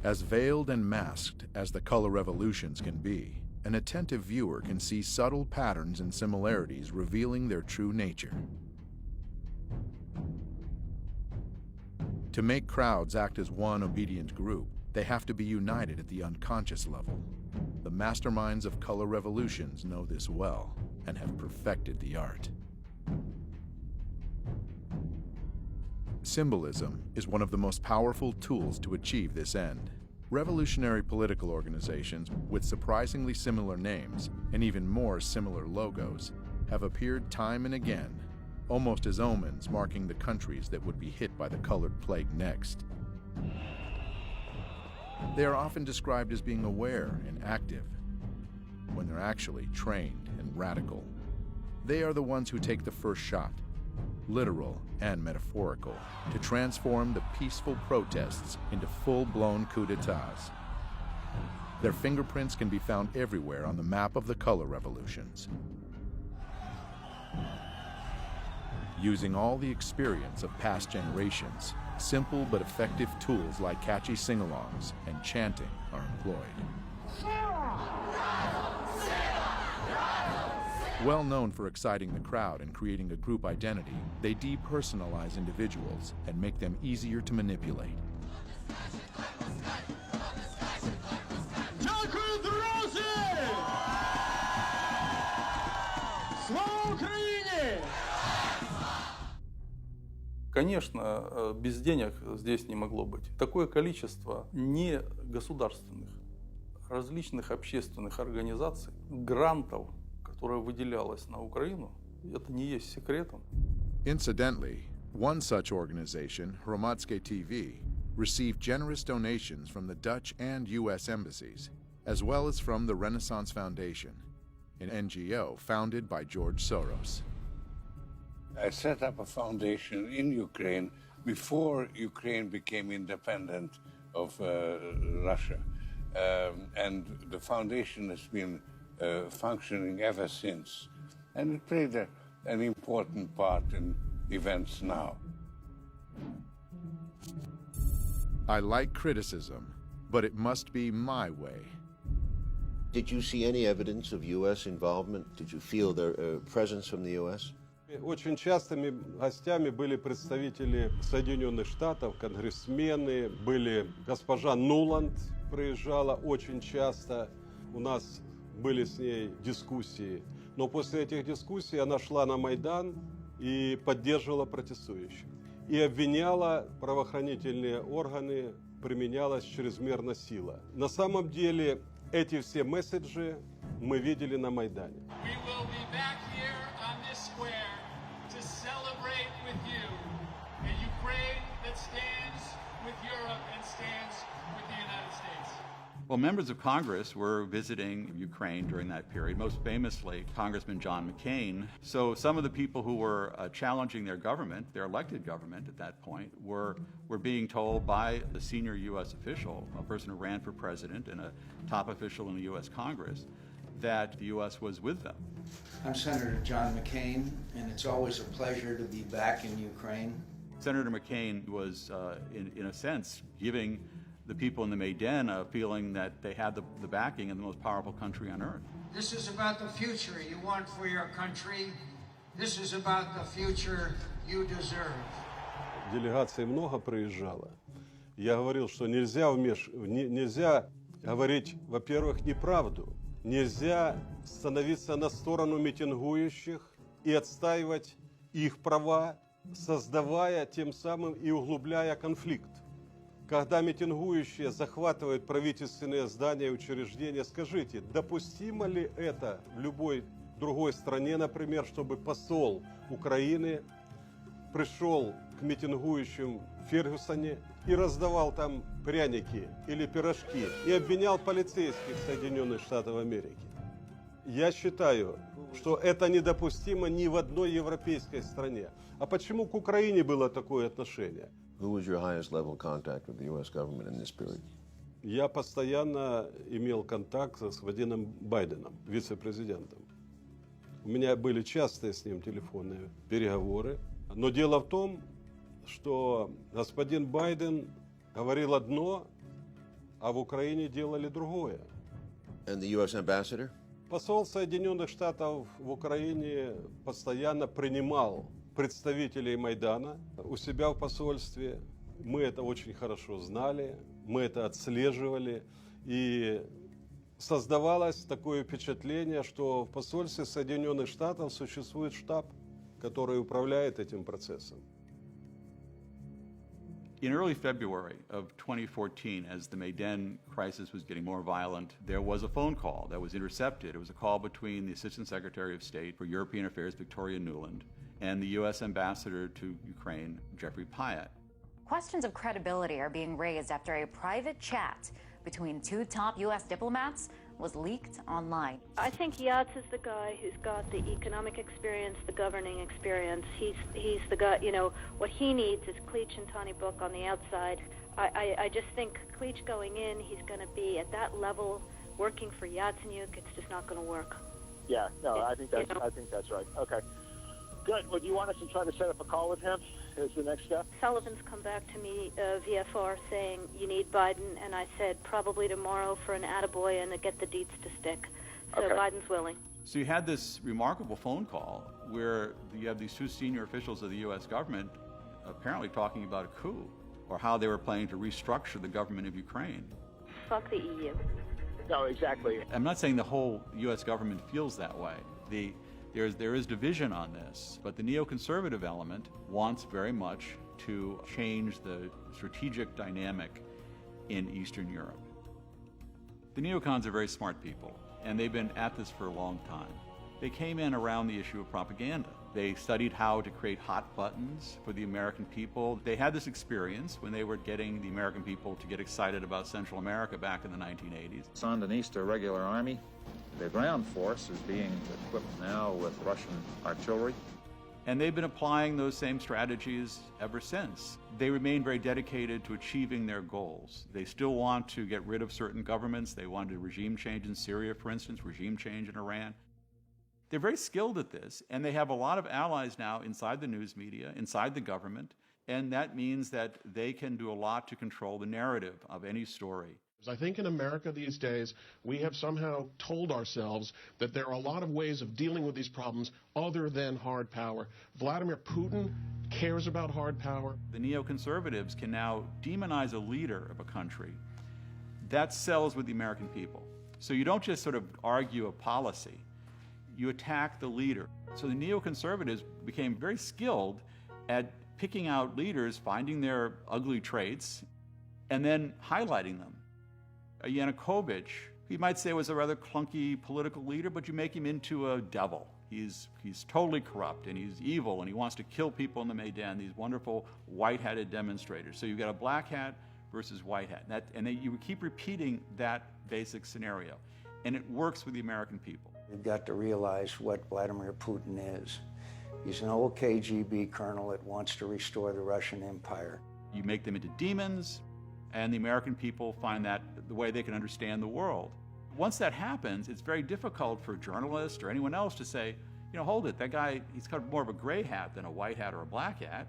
Speaker 12: As veiled and masked as the color revolutions can be, an attentive viewer can see subtle patterns and similarities revealing their true nature. To make crowds act as one obedient group, they have to be united at the unconscious level. The masterminds of color revolutions know this well and have perfected the art. Symbolism is one of the most powerful tools to achieve this end. Revolutionary political organizations with surprisingly similar names and even more similar logos have appeared time and again, almost as omens marking the countries that would be hit by the colored plague next. They are often described as being aware and active, when they're actually trained and radical. They are the ones who take the first shot, literal and metaphorical, to transform the peaceful protests into full-blown coups d'etats. Their fingerprints can be found everywhere on the map of the color revolutions. Using all the experience of past generations, simple but effective tools like catchy sing-alongs and chanting are employed. Well known for exciting the crowd and creating a group identity, they depersonalize individuals and make them easier to manipulate.
Speaker 6: Конечно, без денег здесь не могло быть. Такое количество негосударственных, различных общественных организаций, грантов, которое выделялось на Украину, это не есть секретом.
Speaker 12: Incidentally, one such organization, Hromadske TV, received generous donations from the Dutch and U.S. embassies, as well as from the Renaissance Foundation, an NGO founded by George Soros.
Speaker 14: I set up a foundation in Ukraine before Ukraine became independent of Russia. And the foundation has been functioning ever since. And it played an important part in events now.
Speaker 12: I like criticism, but it must be my way.
Speaker 10: Did you see any evidence of U.S. involvement? Did you feel their presence from the U.S.?
Speaker 4: Очень частыми гостями были представители Соединенных Штатов, конгрессмены, были госпожа Нуланд, приезжала очень часто, у нас были с ней дискуссии. Но после этих дискуссий она шла на Майдан и поддерживала протестующих. И обвиняла правоохранительные органы, применялась чрезмерно сила. На самом деле эти все месседжи мы видели на Майдане.
Speaker 7: Well, members of Congress were visiting Ukraine during that period, most famously Congressman John McCain. So some of the people who were challenging their government, their elected government at that point, were being told by the senior U.S. official, a person who ran for president and a top official in the U.S. Congress, that the U.S. was with them.
Speaker 15: I'm Senator John McCain, and it's always a pleasure to be back in Ukraine.
Speaker 7: Senator McCain was, in a sense, giving the people in the Maidan a feeling that they had the backing of the most powerful country on earth.
Speaker 16: This is about the future you want for your country. This is about the future you deserve.
Speaker 4: Делегаций много приезжало. Я говорил, что нельзя говорить, во-первых, неправду. Нельзя становиться на сторону митингующих и отстаивать их права, создавая тем самым и углубляя конфликт. Когда митингующие захватывают правительственные здания и учреждения, скажите, допустимо ли это в любой другой стране, например, чтобы посол Украины пришел к митингующим в Фергюсоне и раздавал там пряники или пирожки и обвинял полицейских Соединенных Штатов Америки? Я считаю, что это недопустимо ни в одной европейской стране. А почему к Украине было такое отношение?
Speaker 10: Who was your highest level contact with the U.S. government in this period?
Speaker 4: Я постоянно имел контакт с господином Байденом, вице-президентом. У меня были частые с ним телефонные переговоры. Но дело в том, что господин Байден говорил одно, а в Украине делали другое.
Speaker 10: And the U.S. ambassador?
Speaker 4: Посол Соединенных Штатов в Украине постоянно принимал представителей Майдана у себя в посольстве. Мы это очень хорошо знали, мы это отслеживали. И создавалось такое впечатление, что в посольстве Соединенных Штатов существует штаб, который управляет этим процессом.
Speaker 7: In early February of 2014, as the Maidan crisis was getting more violent, there was a phone call that was intercepted. It was a call between the Assistant Secretary of State for European Affairs, Victoria Nuland, and the U.S. Ambassador to Ukraine, Jeffrey Pyatt.
Speaker 17: Questions of credibility are being raised after a private chat between two top U.S. diplomats was leaked online.
Speaker 18: I think Yats is the guy who's got the economic experience, the governing experience. He's the guy, you know, what he needs is Klitsch and Tony Book on the outside. I just think Klitsch going in, he's going to be at that level working for Yatsenyuk. It's just not going to work.
Speaker 25: Yeah, no, I think that's right. Okay. Good. Well, do you want us to try to set up a call with him as the next step?
Speaker 18: Sullivan's come back to me, VFR, saying you need Biden, and I said probably tomorrow for an attaboy and to get the deets to stick. So okay. Biden's willing.
Speaker 7: So you had this remarkable phone call where you have these two senior officials of the U.S. government apparently talking about a coup or how they were planning to restructure the government of Ukraine.
Speaker 18: Fuck the EU.
Speaker 25: No, exactly.
Speaker 7: I'm not saying the whole U.S. government feels that way. There is division on this, but the neoconservative element wants very much to change the strategic dynamic in Eastern Europe. The neocons are very smart people, and they've been at this for a long time. They came in around the issue of propaganda. They studied how to create hot buttons for the American people. They had this experience when they were getting the American people to get excited about Central America back in the 1980s.
Speaker 26: Sandinista regular army. The ground force is being equipped now with Russian artillery.
Speaker 7: And they've been applying those same strategies ever since. They remain very dedicated to achieving their goals. They still want to get rid of certain governments. They wanted a regime change in Syria, for instance, regime change in Iran. They're very skilled at this, and they have a lot of allies now inside the news media, inside the government, and that means that they can do a lot to control the narrative of any story.
Speaker 27: I think in America these days, we have somehow told ourselves that there are a lot of ways of dealing with these problems other than hard power. Vladimir Putin cares about hard power.
Speaker 7: The neoconservatives can now demonize a leader of a country. That sells with the American people. So you don't just sort of argue a policy. You attack the leader. So the neoconservatives became very skilled at picking out leaders, finding their ugly traits, and then highlighting them. Yanukovych, you might say, was a rather clunky political leader, but you make him into a devil. He's totally corrupt, and he's evil, and he wants to kill people in the Maidan, these wonderful white-hatted demonstrators. So you've got a black hat versus white hat. You keep repeating that basic scenario. And it works with the American people.
Speaker 15: You've got to realize what Vladimir Putin is. He's an old KGB colonel that wants to restore the Russian Empire.
Speaker 7: You make them into demons, and the American people find that the way they can understand the world. Once that happens, it's very difficult for a journalist or anyone else to say, you know, hold it, that guy, he's got more of a gray hat than a white hat or a black hat.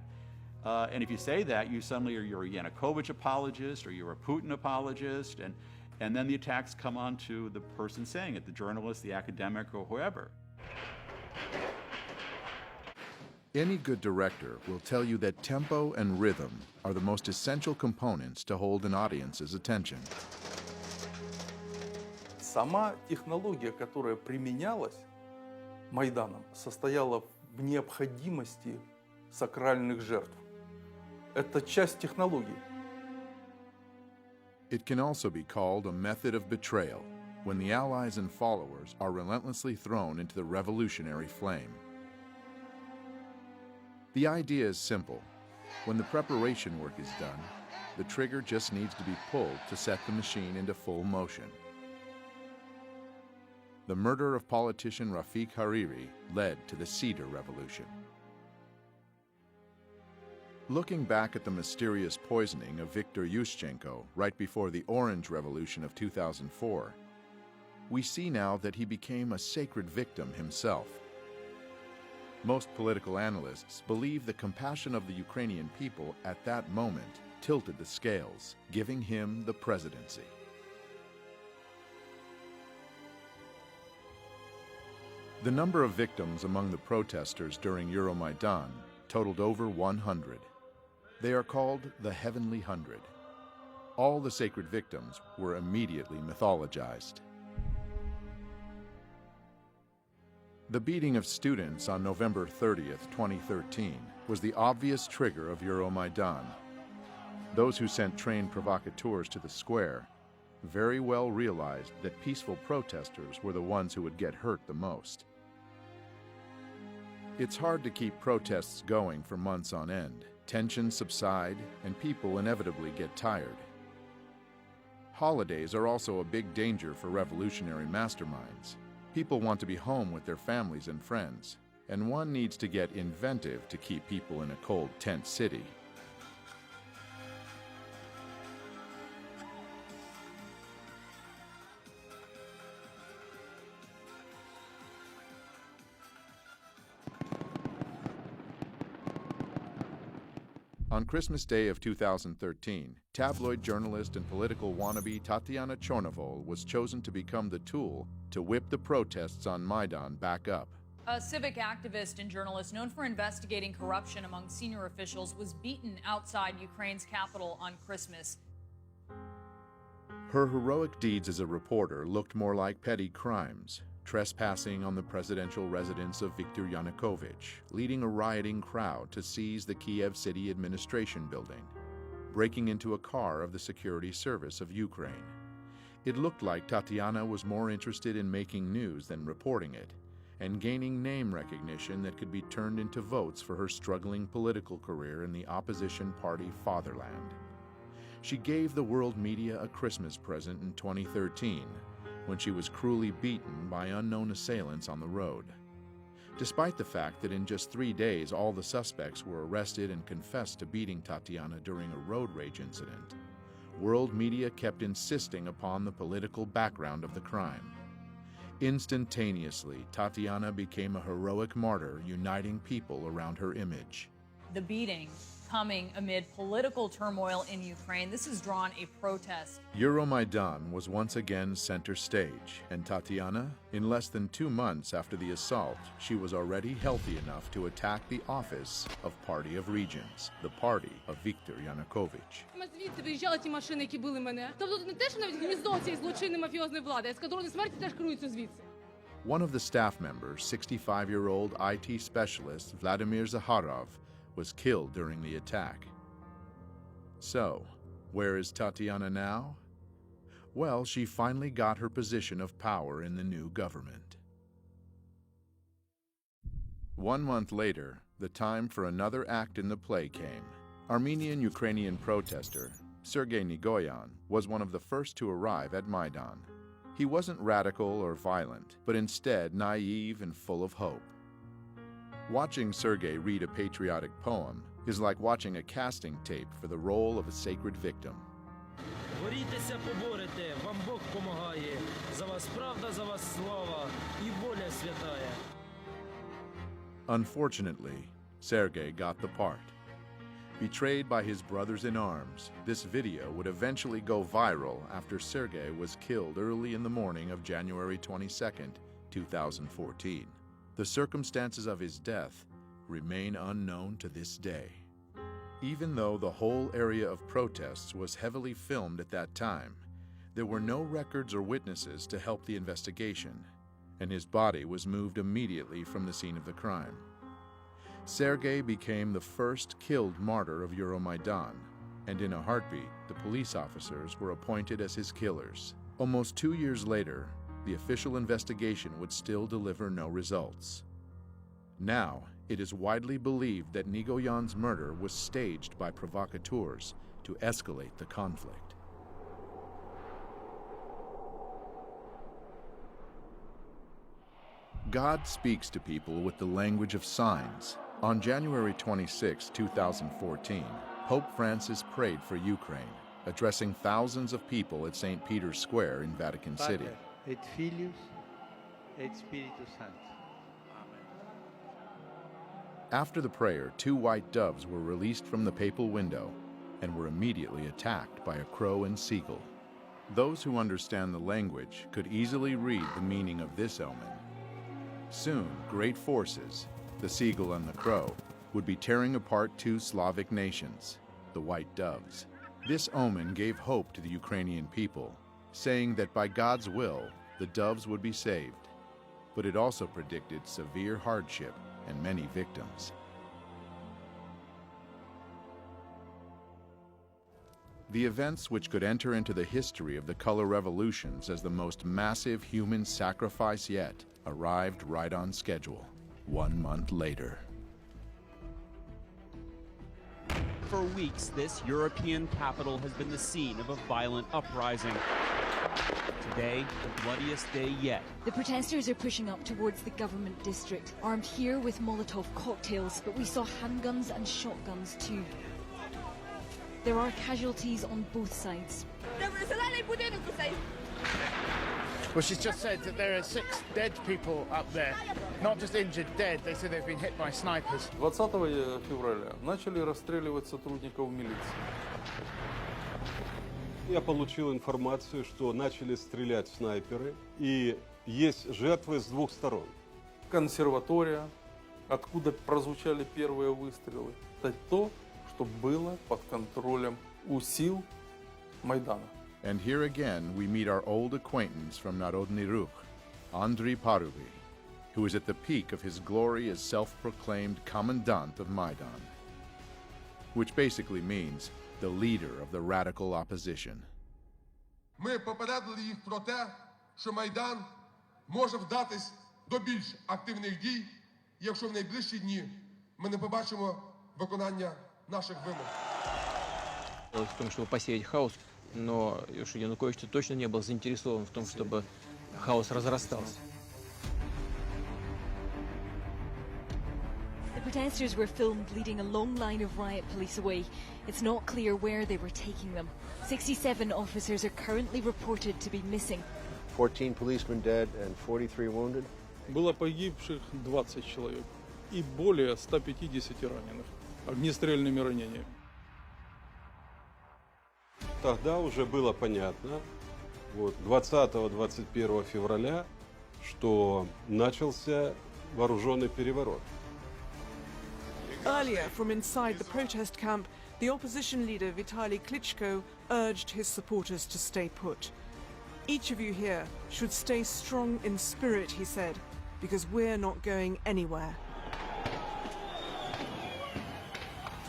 Speaker 7: And if you say that, you're a Yanukovych apologist or you're a Putin apologist, and then the attacks come on to the person saying it, the journalist, the academic, or whoever.
Speaker 12: Any good director will tell you that tempo and rhythm are the most essential components to hold an audience's attention.
Speaker 6: Сама технология, которая применялась Майданом, состояла в необходимости сакральных жертв. Это часть технологии.
Speaker 12: It can also be called a method of betrayal, when the allies and followers are relentlessly thrown into the revolutionary flame. The idea is simple. When the preparation work is done, the trigger just needs to be pulled to set the machine into full motion. The murder of politician Rafiq Hariri led to the Cedar Revolution. Looking back at the mysterious poisoning of Viktor Yushchenko right before the Orange Revolution of 2004, we see now that he became a sacred victim himself. Most political analysts believe the compassion of the Ukrainian people at that moment tilted the scales, giving him the presidency. The number of victims among the protesters during Euromaidan totaled over 100. They are called the Heavenly Hundred. All the sacred victims were immediately mythologized. The beating of students on November 30th, 2013 was the obvious trigger of Euromaidan. Those who sent trained provocateurs to the square very well realized that peaceful protesters were the ones who would get hurt the most. It's hard to keep protests going for months on end. Tensions subside and people inevitably get tired. Holidays are also a big danger for revolutionary masterminds. People want to be home with their families and friends, and one needs to get inventive to keep people in a cold tent city. On Christmas Day of 2013, tabloid journalist and political wannabe Tatiana Chornovol was chosen to become the tool to whip the protests on Maidan back up.
Speaker 1: A civic activist and journalist known for investigating corruption among senior officials was beaten outside Ukraine's capital on Christmas.
Speaker 12: Her heroic deeds as a reporter looked more like petty crimes. Trespassing on the presidential residence of Viktor Yanukovych, leading a rioting crowd to seize the Kiev City Administration building, breaking into a car of the Security Service of Ukraine. It looked like Tatiana was more interested in making news than reporting it, and gaining name recognition that could be turned into votes for her struggling political career in the opposition party Fatherland. She gave the world media a Christmas present in 2013, when she was cruelly beaten by unknown assailants on the road. Despite the fact that in just 3 days all the suspects were arrested and confessed to beating Tatiana during a road rage incident, world media kept insisting upon the political background of the crime. Instantaneously, Tatiana became a heroic martyr uniting people around her image.
Speaker 1: The beating coming amid political turmoil in Ukraine. This has drawn a protest.
Speaker 12: Euromaidan was once again center stage, and Tatiana, in less than 2 months after the assault, she was already healthy enough to attack the office of Party of Regions, the party of Viktor Yanukovych.
Speaker 3: Звідти виїжджали ті машини, які били мене. Тобто не те, що навіть гніздо цієї злочинної мафіозної влади, а ескадрони смерті теж керуються звідси.
Speaker 12: One of the staff members, 65-year-old IT specialist Vladimir Zakharov, was killed during the attack. So, where is Tatiana now? Well, she finally got her position of power in the new government. 1 month later, the time for another act in the play came. Armenian-Ukrainian protester Sergei Nigoyan, was one of the first to arrive at Maidan. He wasn't radical or violent, but instead naive and full of hope. Watching Sergei read a patriotic poem is like watching a casting tape for the role of a sacred victim.
Speaker 2: Борітеся, поборете, вам Бог помагає. За вас правда, за вас слава і воля святая.
Speaker 12: Unfortunately, Sergei got the part. Betrayed by his brothers in arms, this video would eventually go viral after Sergei was killed early in the morning of January 22nd, 2014. The circumstances of his death remain unknown to this day. Even though the whole area of protests was heavily filmed at that time, there were no records or witnesses to help the investigation, and his body was moved immediately from the scene of the crime. Sergei became the first killed martyr of Euromaidan, and in a heartbeat, the police officers were appointed as his killers. Almost 2 years later, the official investigation would still deliver no results. Now, it is widely believed that Nigoyan's murder was staged by provocateurs to escalate the conflict. God speaks to people with the language of signs. On January 26, 2014, Pope Francis prayed for Ukraine, addressing thousands of people at St. Peter's Square in Vatican City.
Speaker 8: Et Filius et Spiritus Sanctus.
Speaker 12: After the prayer, 2 white doves were released from the papal window and were immediately attacked by a crow and seagull. Those who understand the language could easily read the meaning of this omen. Soon, great forces, the seagull and the crow, would be tearing apart 2 Slavic nations, the white doves. This omen gave hope to the Ukrainian people, saying that by God's will, the doves would be saved. But it also predicted severe hardship and many victims. The events which could enter into the history of the color revolutions as the most massive human sacrifice yet arrived right on schedule, 1 month later.
Speaker 19: For weeks, this European capital has been the scene of a violent uprising. Today, the bloodiest day yet.
Speaker 20: The protesters are pushing up towards the government district, armed here with Molotov cocktails, but we saw handguns and shotguns too. There are casualties on both sides.
Speaker 21: Well, she's just said that there are 6 dead people up there, not just injured, dead. They said they've been hit by snipers.
Speaker 6: 20 февраля начали расстреливать сотрудников милиции.
Speaker 4: Я получил информацию, что начали стрелять снайперы, и есть жертвы с 2 сторон.
Speaker 6: Консерватория, откуда прозвучали первые выстрелы, это то, что было под контролем у сил Майдана.
Speaker 12: And here again we meet our old acquaintance from Narodny Ruch, Andriy Parubi, who is at the peak of his glory as self-proclaimed commandant of Maidan, which basically means the leader of the radical opposition.
Speaker 22: Ми попередили їх про те, що Майдан може вдатись до більш активних дій, якщо в найближчі дні ми не побачимо виконання наших вимог.
Speaker 23: В том, чтобы посеять хаос, но Янукович точно не был заинтересован в том, чтобы хаос разрастался.
Speaker 20: The protesters were filmed leading a long line of riot police away. It's not clear where they were taking them. 67 officers are currently reported to be missing.
Speaker 10: 14 policemen dead and 43 wounded.
Speaker 6: Было погибших 20 человек и более 150 раненых огнестрельными ранениями.
Speaker 4: Тогда уже было понятно, 20-21 февраля, что начался вооруженный переворот.
Speaker 28: Earlier, from inside the protest camp, the opposition leader Vitaly Klitschko urged his supporters to stay put. Each of you here should stay strong in spirit, he said, because we're not going anywhere.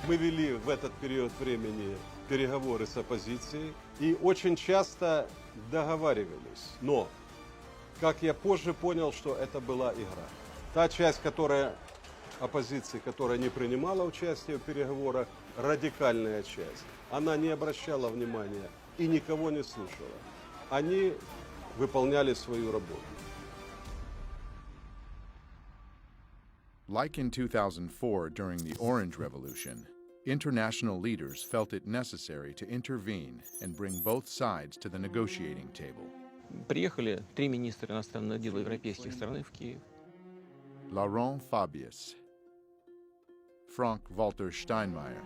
Speaker 4: Мы вели в этот период времени переговоры с оппозицией и очень часто договаривались. Но, как я позже понял, что это была игра. Та часть, которая оппозиции, которая не принимала участие в переговорах, радикальная часть. Она не обращала внимания и никого не слушала. Они выполняли свою работу.
Speaker 12: Like in 2004 during the Orange Revolution, international leaders felt it necessary to intervene and bring both sides to the negotiating table.
Speaker 23: Приехали 3 министра иностранных дел европейских стран в Киев.
Speaker 12: Laurent Fabius, Frank-Walter Steinmeier,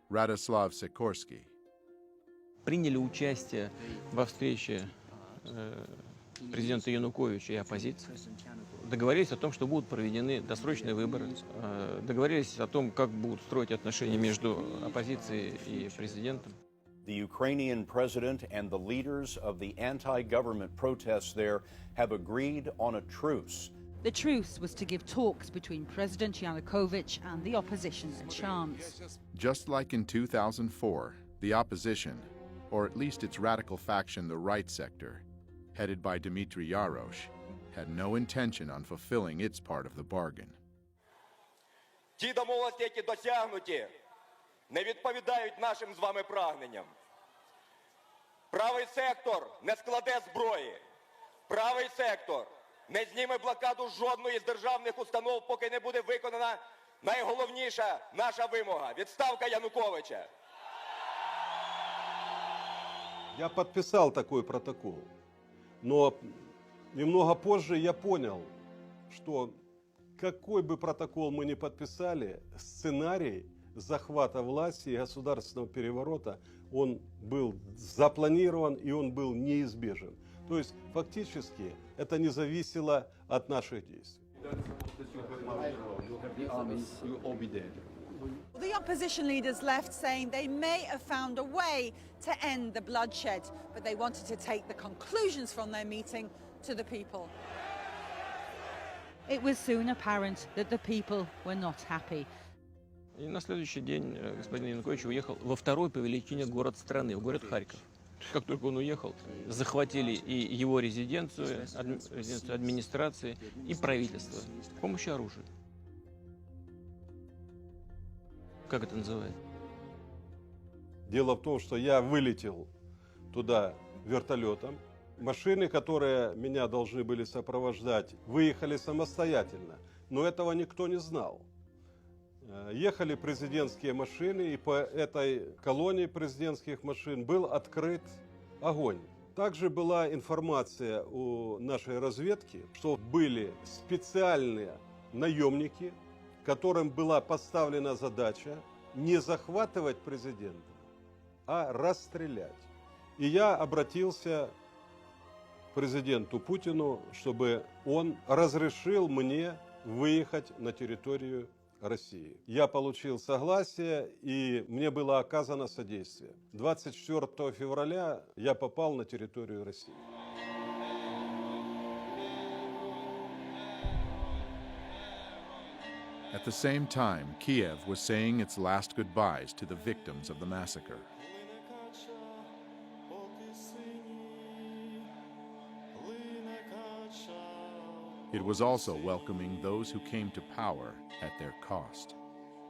Speaker 12: Radoslav Sikorski.
Speaker 23: Приняли участие во встрече президента Януковича и оппозиции. Договорились о том, что будут проведены досрочные выборы. Договорились о том, как будут строить отношения между оппозицией и президентом.
Speaker 5: The Ukrainian president and the leaders of the anti-government protests there have agreed on a truce.
Speaker 9: The truce was to give talks between President Yanukovych and the opposition a chance.
Speaker 12: Just like in 2004, the opposition, or at least its radical faction, the right sector, headed by Dmitry Yarosh, had no intention on fulfilling its part of the bargain.
Speaker 11: Ті домовленості, які досягнуті, не відповідають нашим з вами прагненням. Правий сектор не складе зброї. Правий сектор не зніме блокаду жодної з державних установ, поки не буде виконана найголовніша наша вимога – відставка Януковича.
Speaker 4: Я подписал такой протокол, но немного позже я понял, что какой бы протокол мы ни подписали, сценарий захвата власти и государственного переворота, он был запланирован и он был неизбежен. То есть фактически это не зависело от наших действий.
Speaker 13: The opposition leaders left saying they may have found a way to end the bloodshed, but they wanted to take the conclusions from their meeting to the people.
Speaker 9: It was soon apparent that the people were not happy.
Speaker 23: И на следующий день господин Янукович уехал во второй по величине город страны, в город Харьков. Как только он уехал, захватили и его резиденцию, резиденцию администрации, и правительство с помощью оружия. Как это называется?
Speaker 4: Дело в том, что я вылетел туда вертолетом. Машины, которые меня должны были сопровождать, выехали самостоятельно, но этого никто не знал. Ехали президентские машины, и по этой колонне президентских машин был открыт огонь. Также была информация у нашей разведки, что были специальные наемники, которым была поставлена задача не захватывать президента, а расстрелять. И я обратился к президенту Путину, чтобы он разрешил мне выехать на территорию России. Я получил согласие, и мне было оказано содействие. 24 февраля я попал на территорию России.
Speaker 12: At the same time, Kiev was saying its last goodbyes to the victims of the massacre. It was also welcoming those who came to power at their cost.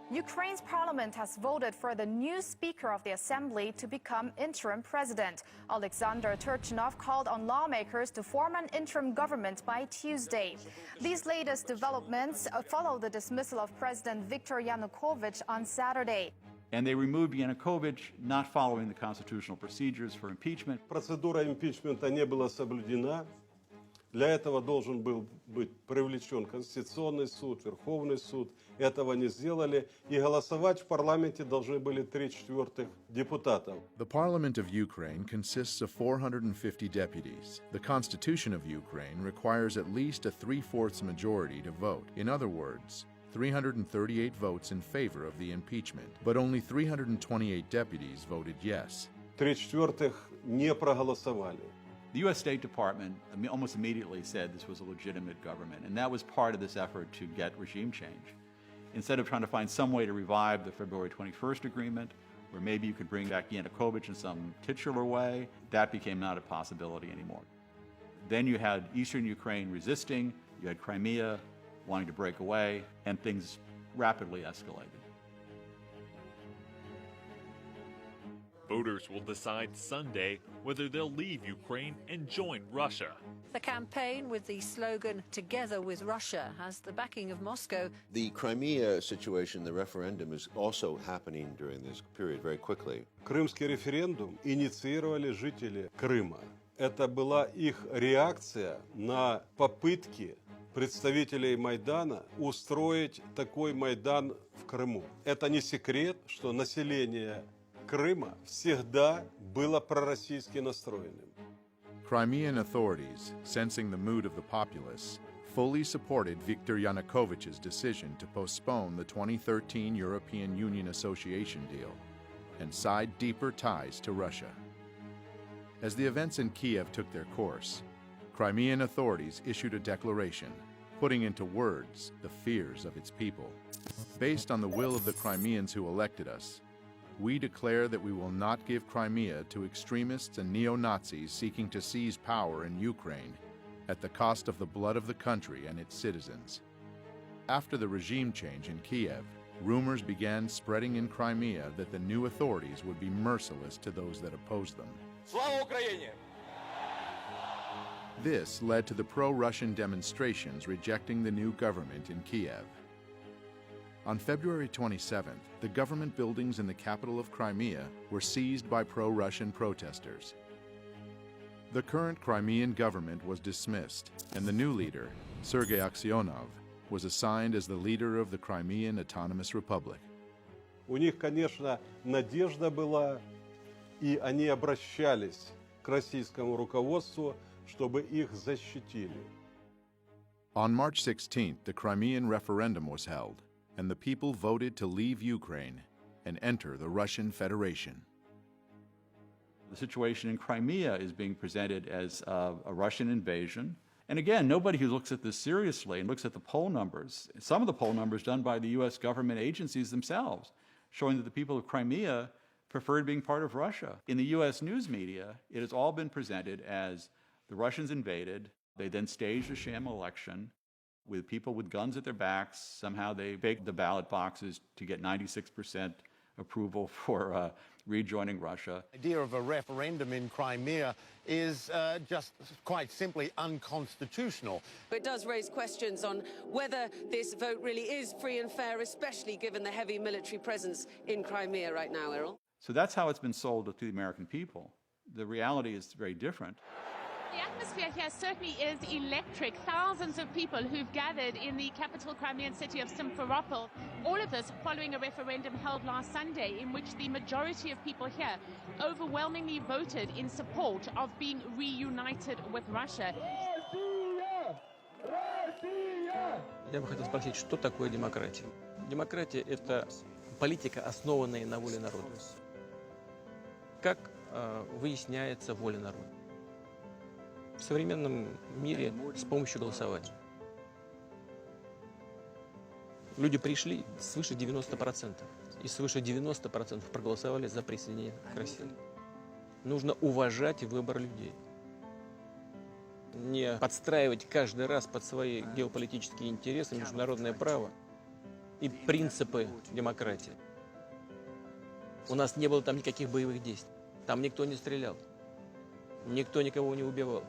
Speaker 14: Ukraine's parliament has voted for the new Speaker of the Assembly to become interim president. Alexander Turchinov called on lawmakers to form an interim government by Tuesday. These latest developments follow the dismissal of President Viktor Yanukovych on Saturday.
Speaker 7: And they removed Yanukovych, not following the constitutional procedures for impeachment.
Speaker 4: Процедура импичмента не была соблюдена. Для этого должен был быть привлечен Конституционный суд, Верховный суд. Этого не сделали. И голосовать в парламенте должны были 3/4 депутатов.
Speaker 12: The parliament of Ukraine consists of 450 deputies. The constitution of Ukraine requires at least a 3/4 majority to vote. In other words, 338 votes in favor of the impeachment, but only 328 deputies voted yes.
Speaker 4: 3/4 не проголосовали.
Speaker 7: The U.S. State Department almost immediately said this was a legitimate government, and that was part of this effort to get regime change. Instead of trying to find some way to revive the February 21st agreement, where maybe you could bring back Yanukovych in some titular way, that became not a possibility anymore. Then you had eastern Ukraine resisting, you had Crimea wanting to break away, and things rapidly escalated.
Speaker 15: Voters will decide Sunday whether they'll leave Ukraine and join Russia.
Speaker 16: The campaign with the slogan "Together with Russia" has the backing of Moscow.
Speaker 10: The Crimea situation, the referendum, is also happening during this period very quickly.
Speaker 4: Крымский референдум инициировали жители Крыма. Это была их реакция на попытки представителей Майдана устроить такой Майдан в Крыму. Это не секрет, что население Крыма всегда было пророссийски настроенным.
Speaker 12: Crimean authorities, sensing the mood of the populace, fully supported Viktor Yanukovych's decision to postpone the 2013 European Union Association deal and side deeper ties to Russia. As the events in Kiev took their course, Crimean authorities issued a declaration, putting into words the fears of its people. Based on the will of the Crimeans who elected us, we declare that we will not give Crimea to extremists and neo-Nazis seeking to seize power in Ukraine at the cost of the blood of the country and its citizens. After the regime change in Kiev, rumors began spreading in Crimea that the new authorities would be merciless to those that opposed them.
Speaker 11: Слава Україні!
Speaker 12: This led to the pro-Russian demonstrations rejecting the new government in Kiev. On February 27th, the government buildings in the capital of Crimea were seized by pro-Russian protesters. The current Crimean government was dismissed, and the new leader, Sergei Aksyonov, was assigned as the leader of the Crimean Autonomous Republic.
Speaker 4: У них, конечно, надежда была, и они обращались к российскому руководству, чтобы их защитили.
Speaker 12: On March 16th, the Crimean referendum was held, and the people voted to leave Ukraine and enter the Russian Federation.
Speaker 7: The situation in Crimea is being presented as a Russian invasion. And again, nobody who looks at this seriously and looks at the poll numbers, some of the poll numbers done by the US government agencies themselves, showing that the people of Crimea preferred being part of Russia. In the US news media, it has all been presented as the Russians invaded, they then staged a sham election, with people with guns at their backs. Somehow they faked the ballot boxes to get 96% approval for rejoining Russia.
Speaker 17: The idea of a referendum in Crimea is just quite simply unconstitutional.
Speaker 18: It does raise questions on whether this vote really is free and fair, especially given the heavy military presence in Crimea right now, Errol.
Speaker 7: So that's how it's been sold to the American people. The reality is very different.
Speaker 24: The atmosphere here certainly is electric. Thousands of people who've gathered in the capital Crimean city of Simferopol. All of this following a referendum held last Sunday in which the majority of people here overwhelmingly voted in support of being reunited with Russia.
Speaker 23: Я бы хотел спросить, что такое демократия? Демократия – это политика, основанная на воле народа. Как выясняется воля народа? В современном мире с помощью голосования. Люди пришли свыше 90%, и свыше 90% проголосовали за присоединение к России. Нужно уважать выбор людей. Не подстраивать каждый раз под свои геополитические интересы, международное право и принципы демократии. У нас не было там никаких боевых действий. Там никто не стрелял. Никто никого не убивал.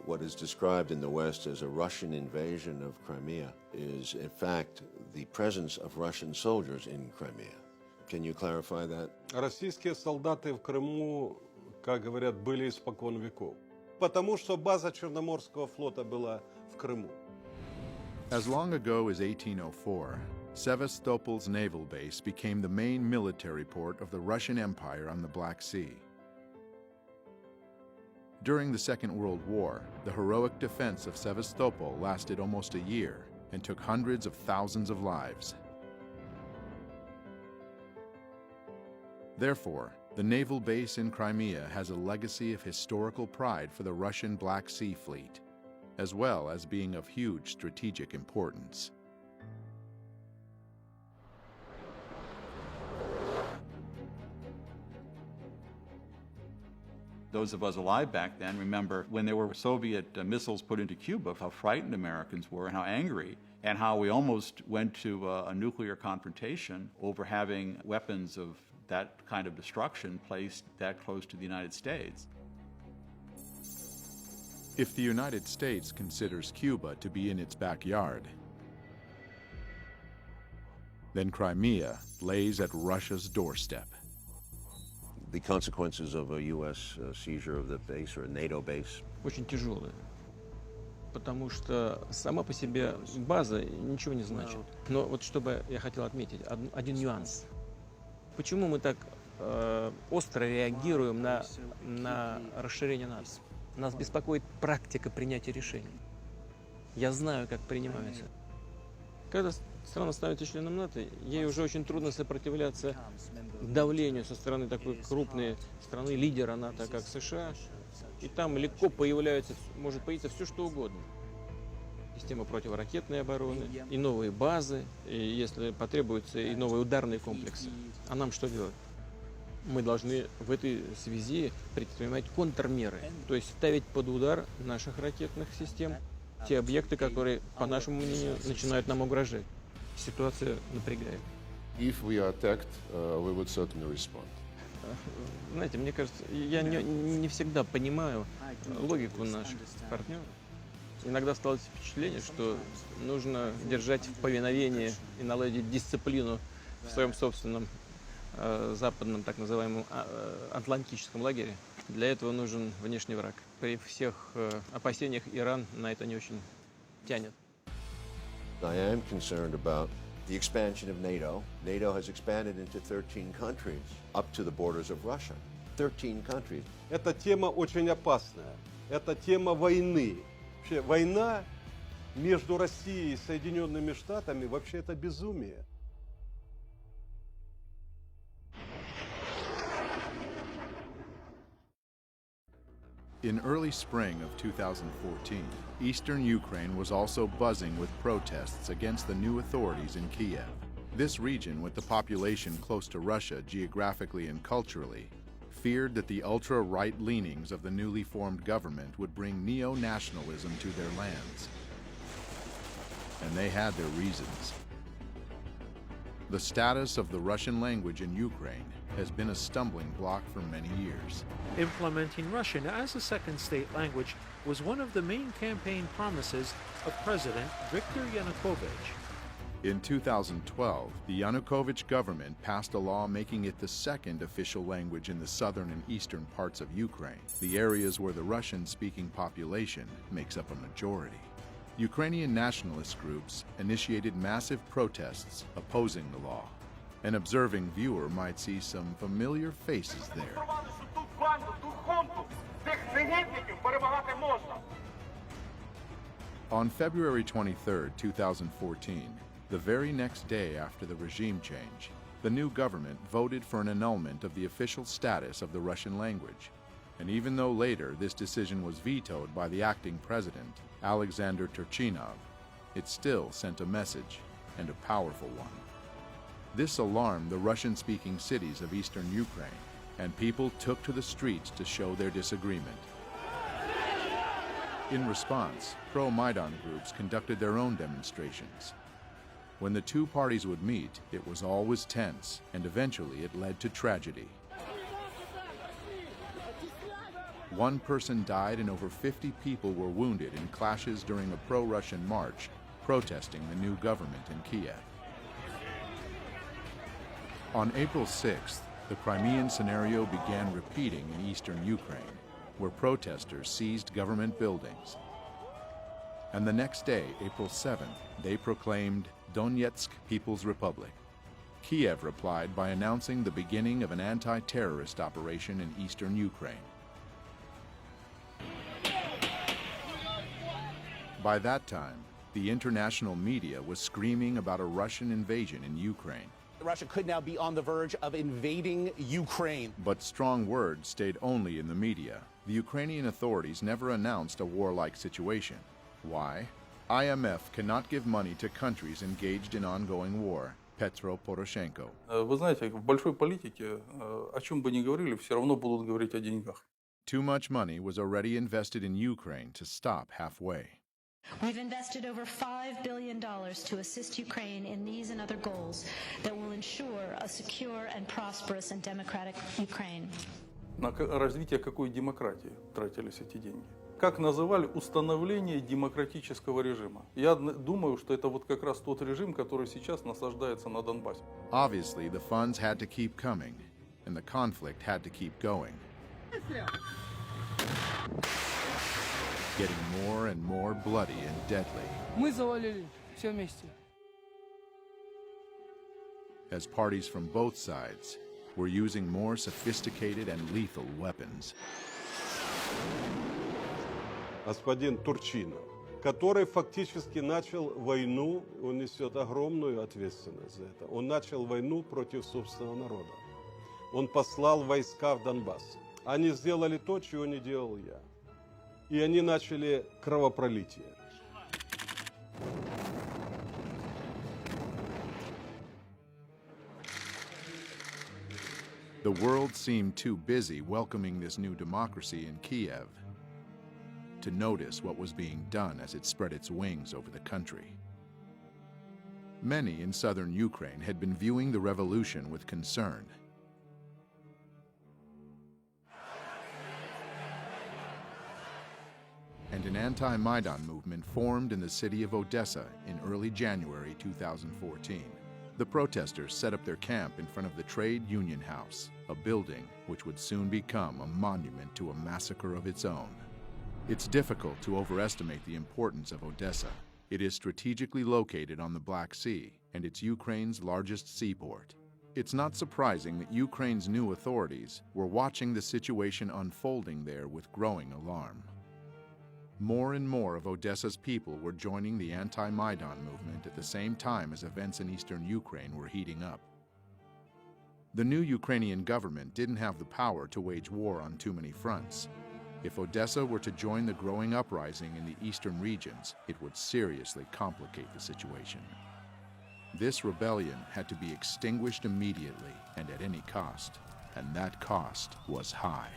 Speaker 10: What is described in the West as a Russian invasion of Crimea is, in fact, the presence of Russian soldiers in Crimea. Can you clarify that?
Speaker 4: Российские солдаты в Крыму, как говорят, были испокон веков. Потому что база Черноморского флота была в Крыму.
Speaker 12: As long ago as 1804, Sevastopol's naval base became the main military port of the Russian Empire on the Black Sea. During the Second World War, the heroic defense of Sevastopol lasted almost a year and took hundreds of thousands of lives. Therefore, the naval base in Crimea has a legacy of historical pride for the Russian Black Sea Fleet, as well as being of huge strategic importance.
Speaker 7: Those of us alive back then remember when there were Soviet missiles put into Cuba, how frightened Americans were and how angry, and how we almost went to a nuclear confrontation over having weapons of that kind of destruction placed that close to the United States.
Speaker 12: If the United States considers Cuba to be in its backyard, then Crimea lays at Russia's doorstep.
Speaker 10: The consequences of a U.S. seizure of the base or a NATO base?
Speaker 23: Очень тяжелые. Потому что сама по себе база ничего не значит. Но вот чтобы я хотел отметить один нюанс. Почему мы так остро реагируем на расширение НАТО? Нас беспокоит практика принятия решений. Я знаю, как принимаются. Когда страна становится членом НАТО, ей уже очень трудно сопротивляться давлению со стороны такой крупной страны, лидера НАТО, как США. И там легко может появиться все, что угодно. Система противоракетной обороны, и новые базы, и, если потребуется, и новые ударные комплексы. А нам что делать? Мы должны в этой связи предпринимать контрмеры, то есть ставить под удар наших ракетных систем те объекты, которые, по нашему мнению, начинают нам угрожать. Ситуация напрягает.
Speaker 1: If we are attacked, we would certainly respond.
Speaker 23: Знаете, мне кажется, я не всегда понимаю логику наших партнеров. Иногда сталось впечатление, что нужно держать в повиновении и наладить дисциплину в своем собственном западном, так называемом, атлантическом лагере. Для этого нужен внешний враг. При всех опасениях Иран на это не очень тянет.
Speaker 10: I am concerned about the expansion of NATO. NATO has expanded into 13 countries, up to the borders of Russia. 13 countries.
Speaker 4: Эта тема очень опасная. Это тема войны. Вообще, война между Россией и Соединенными Штатами вообще это безумие.
Speaker 12: In early spring of 2014, eastern Ukraine was also buzzing with protests against the new authorities in Kiev. This region, with the population close to Russia geographically and culturally, feared that the ultra-right leanings of the newly formed government would bring neo-nationalism to their lands. And they had their reasons. The status of the Russian language in Ukraine has been a stumbling block for many years.
Speaker 2: Implementing Russian as a second state language was one of the main campaign promises of President Viktor Yanukovych.
Speaker 12: In 2012, the Yanukovych government passed a law making it the second official language in the southern and eastern parts of Ukraine, the areas where the Russian-speaking population makes up a majority. Ukrainian nationalist groups initiated massive protests opposing the law. An observing viewer might see some familiar faces there. On February 23, 2014, the very next day after the regime change, the new government voted for an annulment of the official status of the Russian language. And even though later this decision was vetoed by the acting president, Alexander Turchinov, it still sent a message, and a powerful one. This alarmed the Russian-speaking cities of eastern Ukraine, and people took to the streets to show their disagreement. In response, pro-Maidan groups conducted their own demonstrations. When the two parties would meet, it was always tense, and eventually it led to tragedy. One person died and over 50 people were wounded in clashes during a pro-Russian march protesting the new government in Kiev. On April 6th, the Crimean scenario began repeating in eastern Ukraine, where protesters seized government buildings. And the next day, April 7th, they proclaimed Donetsk People's Republic. Kiev replied by announcing the beginning of an anti-terrorist operation in eastern Ukraine. By that time, the international media was screaming about a Russian invasion in Ukraine.
Speaker 3: Russia could now be on the verge of invading Ukraine.
Speaker 12: But strong words stayed only in the media. The Ukrainian authorities never announced a warlike situation. Why? IMF cannot give money to countries engaged in ongoing war. Petro Poroshenko.
Speaker 6: Вы знаете, в большой политике, о чем бы ни говорили, все равно будут говорить о деньгах.
Speaker 12: Too much money was already invested in Ukraine to stop halfway.
Speaker 8: We've invested over $5 billion to assist Ukraine in these and other goals that will ensure a secure and prosperous and democratic Ukraine.
Speaker 6: На развитие какой демократии тратились эти деньги? Как называли установление демократического режима? Я думаю, что это вот как раз тот режим, который сейчас насаждается на Донбассе.
Speaker 12: Obviously, the funds had to keep coming, and the conflict had to keep going, getting more and more bloody and deadly.
Speaker 19: Мы завалили все вместе.
Speaker 12: As parties from both sides were using more sophisticated and lethal weapons.
Speaker 4: Господин Турчинов, который фактически начал войну, он несет огромную ответственность за это. Он начал войну против собственного народа. Он послал войска в Донбасс. Они сделали то, чего не делал я. И они начали кровопролитие.
Speaker 12: The world seemed too busy welcoming this new democracy in Kiev to notice what was being done as it spread its wings over the country. Many in southern Ukraine had been viewing the revolution with concern. And an anti-Maidan movement formed in the city of Odessa in early January 2014. The protesters set up their camp in front of the Trade Union House, a building which would soon become a monument to a massacre of its own. It's difficult to overestimate the importance of Odessa. It is strategically located on the Black Sea, and it's Ukraine's largest seaport. It's not surprising that Ukraine's new authorities were watching the situation unfolding there with growing alarm. More and more of Odessa's people were joining the anti-Maidan movement at the same time as events in eastern Ukraine were heating up. The new Ukrainian government didn't have the power to wage war on too many fronts. If Odessa were to join the growing uprising in the eastern regions, it would seriously complicate the situation. This rebellion had to be extinguished immediately and at any cost, and that cost was high.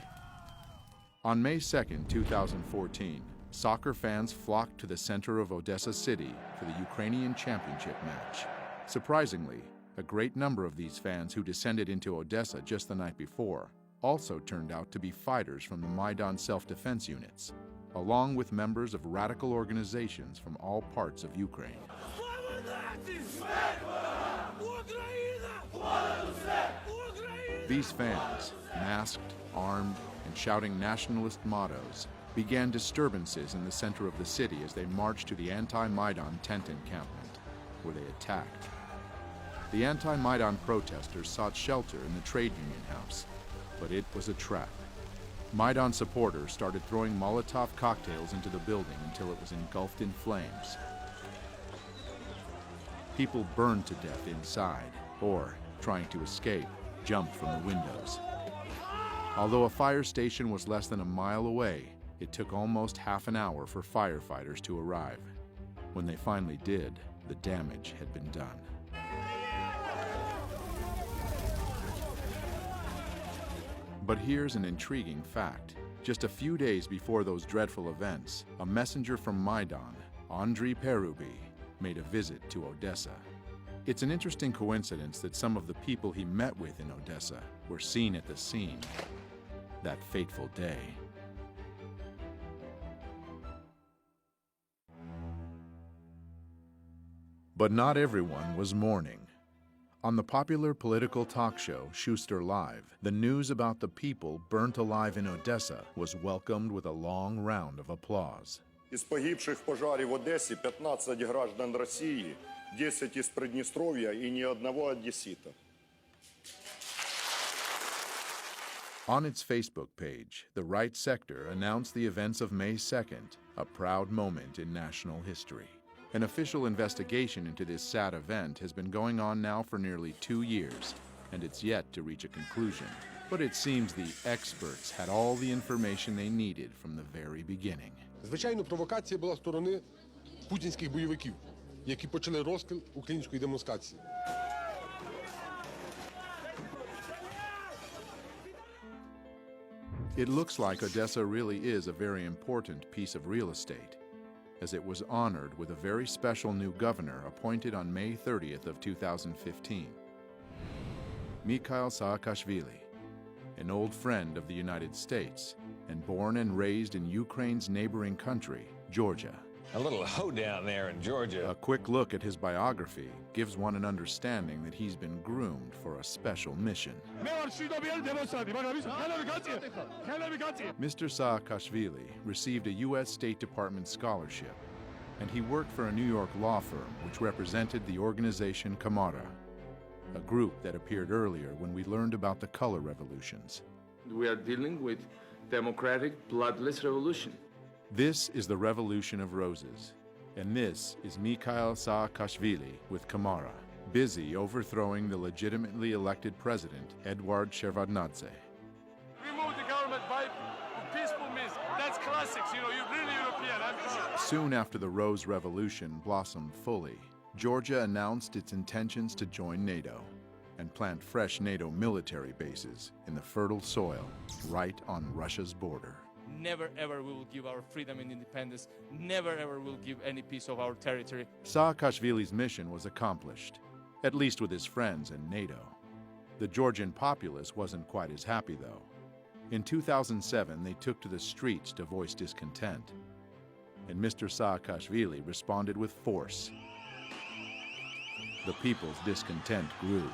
Speaker 12: On May 2nd, 2014, soccer fans flocked to the center of Odessa City for the Ukrainian championship match. Surprisingly, a great number of these fans who descended into Odessa just the night before also turned out to be fighters from the Maidan self-defense units, along with members of radical organizations from all parts of Ukraine. These fans, masked, armed, and shouting nationalist mottos, began disturbances in the center of the city as they marched to the anti-Maidan tent encampment, where they attacked. The anti-Maidan protesters sought shelter in the Trade Union House, but it was a trap. Maidan supporters started throwing Molotov cocktails into the building until it was engulfed in flames. People burned to death inside, or, trying to escape, jumped from the windows. Although a fire station was less than a mile away, it took almost half an hour for firefighters to arrive. When they finally did, the damage had been done. But here's an intriguing fact. Just a few days before those dreadful events, a messenger from Maidan, Andriy Perubi, made a visit to Odessa. It's an interesting coincidence that some of the people he met with in Odessa were seen at the scene that fateful day. But not everyone was mourning. On the popular political talk show Schuster Live, the news about the people burnt alive in Odessa was welcomed with a long round of applause.
Speaker 20: Із погибших в пожарі в Одесі 15 граждан Росії, 10 із Придністров'я і ні одного одесита.
Speaker 12: On its Facebook page, the right sector announced the events of May 2nd, a proud moment in national history. An official investigation into this sad event has been going on now for nearly 2 years, and it's yet to reach a conclusion. But it seems the experts had all the information they needed from the very beginning.
Speaker 21: Звичайно, провокація була з сторони путінських бойовиків, які почали розстріл української демонстрації.
Speaker 12: It looks like Odessa really is a very important piece of real estate, as it was honored with a very special new governor appointed on May 30th of 2015. Mikhail Saakashvili, an old friend of the United States and born and raised in Ukraine's neighboring country, Georgia.
Speaker 5: A little hoedown there in Georgia.
Speaker 12: A quick look at his biography gives one an understanding that he's been groomed for a special mission. Mr. Saakashvili received a U.S. State Department scholarship, and he worked for a New York law firm which represented the organization Kamara, a group that appeared earlier when we learned about the color revolutions.
Speaker 9: We are dealing with democratic, bloodless revolution.
Speaker 12: This is the Revolution of Roses, and this is Mikhail Saakashvili with Kamara, busy overthrowing the legitimately elected president, Eduard Shevardnadze.
Speaker 9: Remove the government by peaceful means. That's classics, you know, you're really European.
Speaker 12: Soon after the Rose Revolution blossomed fully, Georgia announced its intentions to join NATO and plant fresh NATO military bases in the fertile soil right on Russia's border.
Speaker 9: Never ever we will give our freedom and independence. Never ever will give any piece of our territory.
Speaker 12: Saakashvili's mission was accomplished, at least with his friends in NATO. The Georgian populace wasn't quite as happy, though. In 2007, they took to the streets to voice discontent, and Mr. Saakashvili responded with force. The people's discontent grew.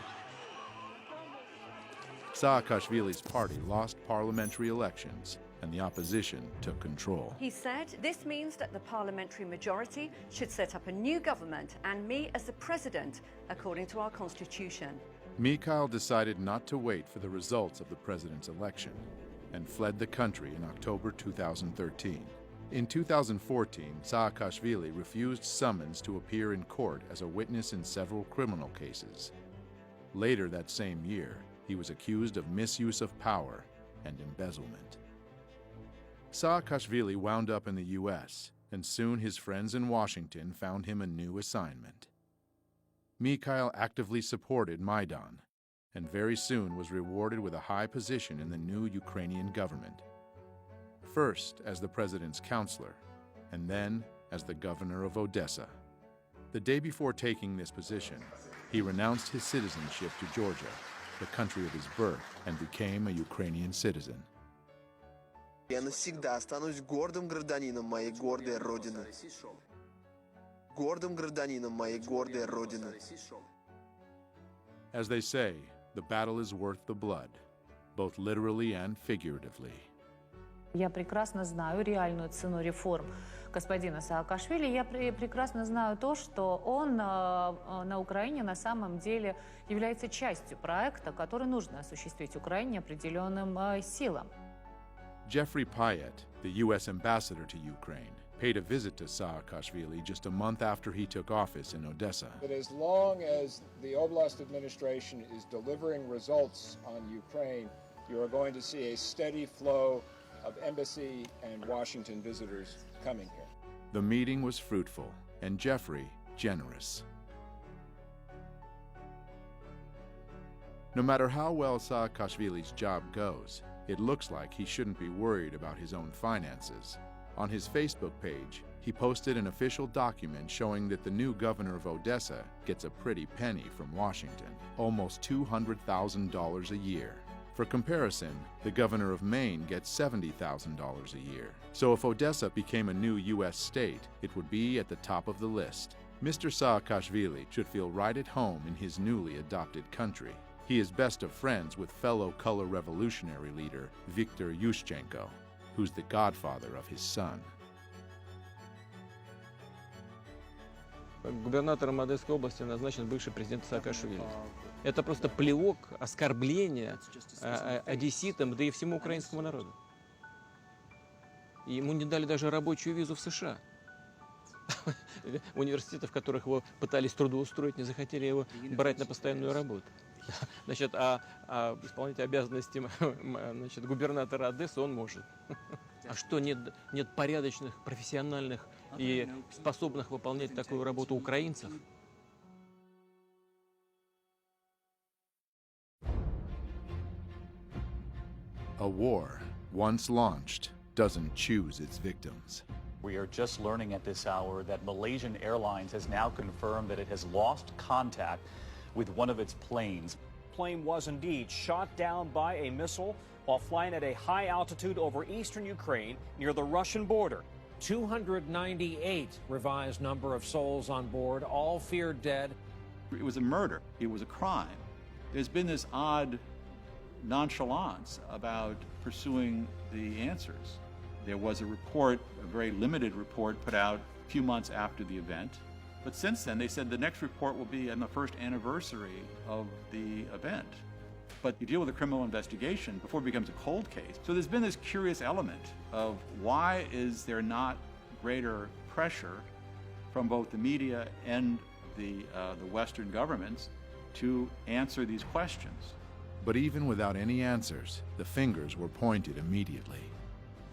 Speaker 12: Saakashvili's party lost parliamentary elections, and the opposition took control.
Speaker 13: He said this means that the parliamentary majority should set up a new government and me as the president, according to our constitution.
Speaker 12: Mikhail decided not to wait for the results of the president's election and fled the country in October 2013. In 2014, Saakashvili refused summons to appear in court as a witness in several criminal cases. Later that same year, he was accused of misuse of power and embezzlement. Saakashvili wound up in the U.S., and soon his friends in Washington found him a new assignment. Mikhail actively supported Maidan, and very soon was rewarded with a high position in the new Ukrainian government. First as the president's counselor, and then as the governor of Odessa. The day before taking this position, he renounced his citizenship to Georgia, the country of his birth, and became a Ukrainian citizen.
Speaker 22: Я навсегда останусь гордым гражданином моей гордой родины. Гордым гражданином моей гордой родины.
Speaker 12: As they say, the battle is worth the blood, both literally and figuratively.
Speaker 25: Я прекрасно знаю реальную цену реформ господина Саакашвили. Я прекрасно знаю то, что он на Украине на самом деле является частью проекта, который нужно осуществить Украине определенным силам.
Speaker 12: Jeffrey Payet, the U.S. ambassador to Ukraine, paid a visit to Saakashvili just a month after he took office in Odessa.
Speaker 26: That as long as the Oblast administration is delivering results on Ukraine, you are going to see a steady flow of embassy and Washington visitors coming here.
Speaker 12: The meeting was fruitful, and Jeffrey generous. No matter how well Saakashvili's job goes, it looks like he shouldn't be worried about his own finances. On his Facebook page, he posted an official document showing that the new governor of Odessa gets a pretty penny from Washington, almost $200,000 a year. For comparison, the governor of Maine gets $70,000 a year. So if Odessa became a new U.S. state, it would be at the top of the list. Mr. Saakashvili should feel right at home in his newly adopted country. He is best of friends with fellow color revolutionary leader Viktor Yushchenko, who's the godfather of his son.
Speaker 23: Губернатором Одесской области назначен бывший президент Саакашвили. Это просто плевок, оскорбление одесситам, да и всему украинскому народу. И ему не дали даже рабочую визу в США. Университеты, в которых его пытались трудоустроить, не захотели его брать на постоянную работу. Значит, а исполнять обязанности губернатора Одессы он может. А что, нет порядочных, профессиональных и способных выполнять такую работу украинцев?
Speaker 12: A war once launched, doesn't choose its victims.
Speaker 11: We are just learning at this hour that Malaysian Airlines has now confirmed that it has lost contact with one of its planes.
Speaker 14: Plane was indeed shot down by a missile while flying at a high altitude over eastern Ukraine near the Russian border.
Speaker 2: 298 revised number of souls on board, all feared dead.
Speaker 7: It was a murder. It was a crime. There's been this odd nonchalance about pursuing the answers. There was a report, a very limited report, put out a few months after the event. But since then, they said the next report will be on the first anniversary of the event. But you deal with a criminal investigation before it becomes a cold case. So there's been this curious element of why is there not greater pressure from both the media and the Western governments to answer these questions.
Speaker 12: But even without any answers, the fingers were pointed immediately.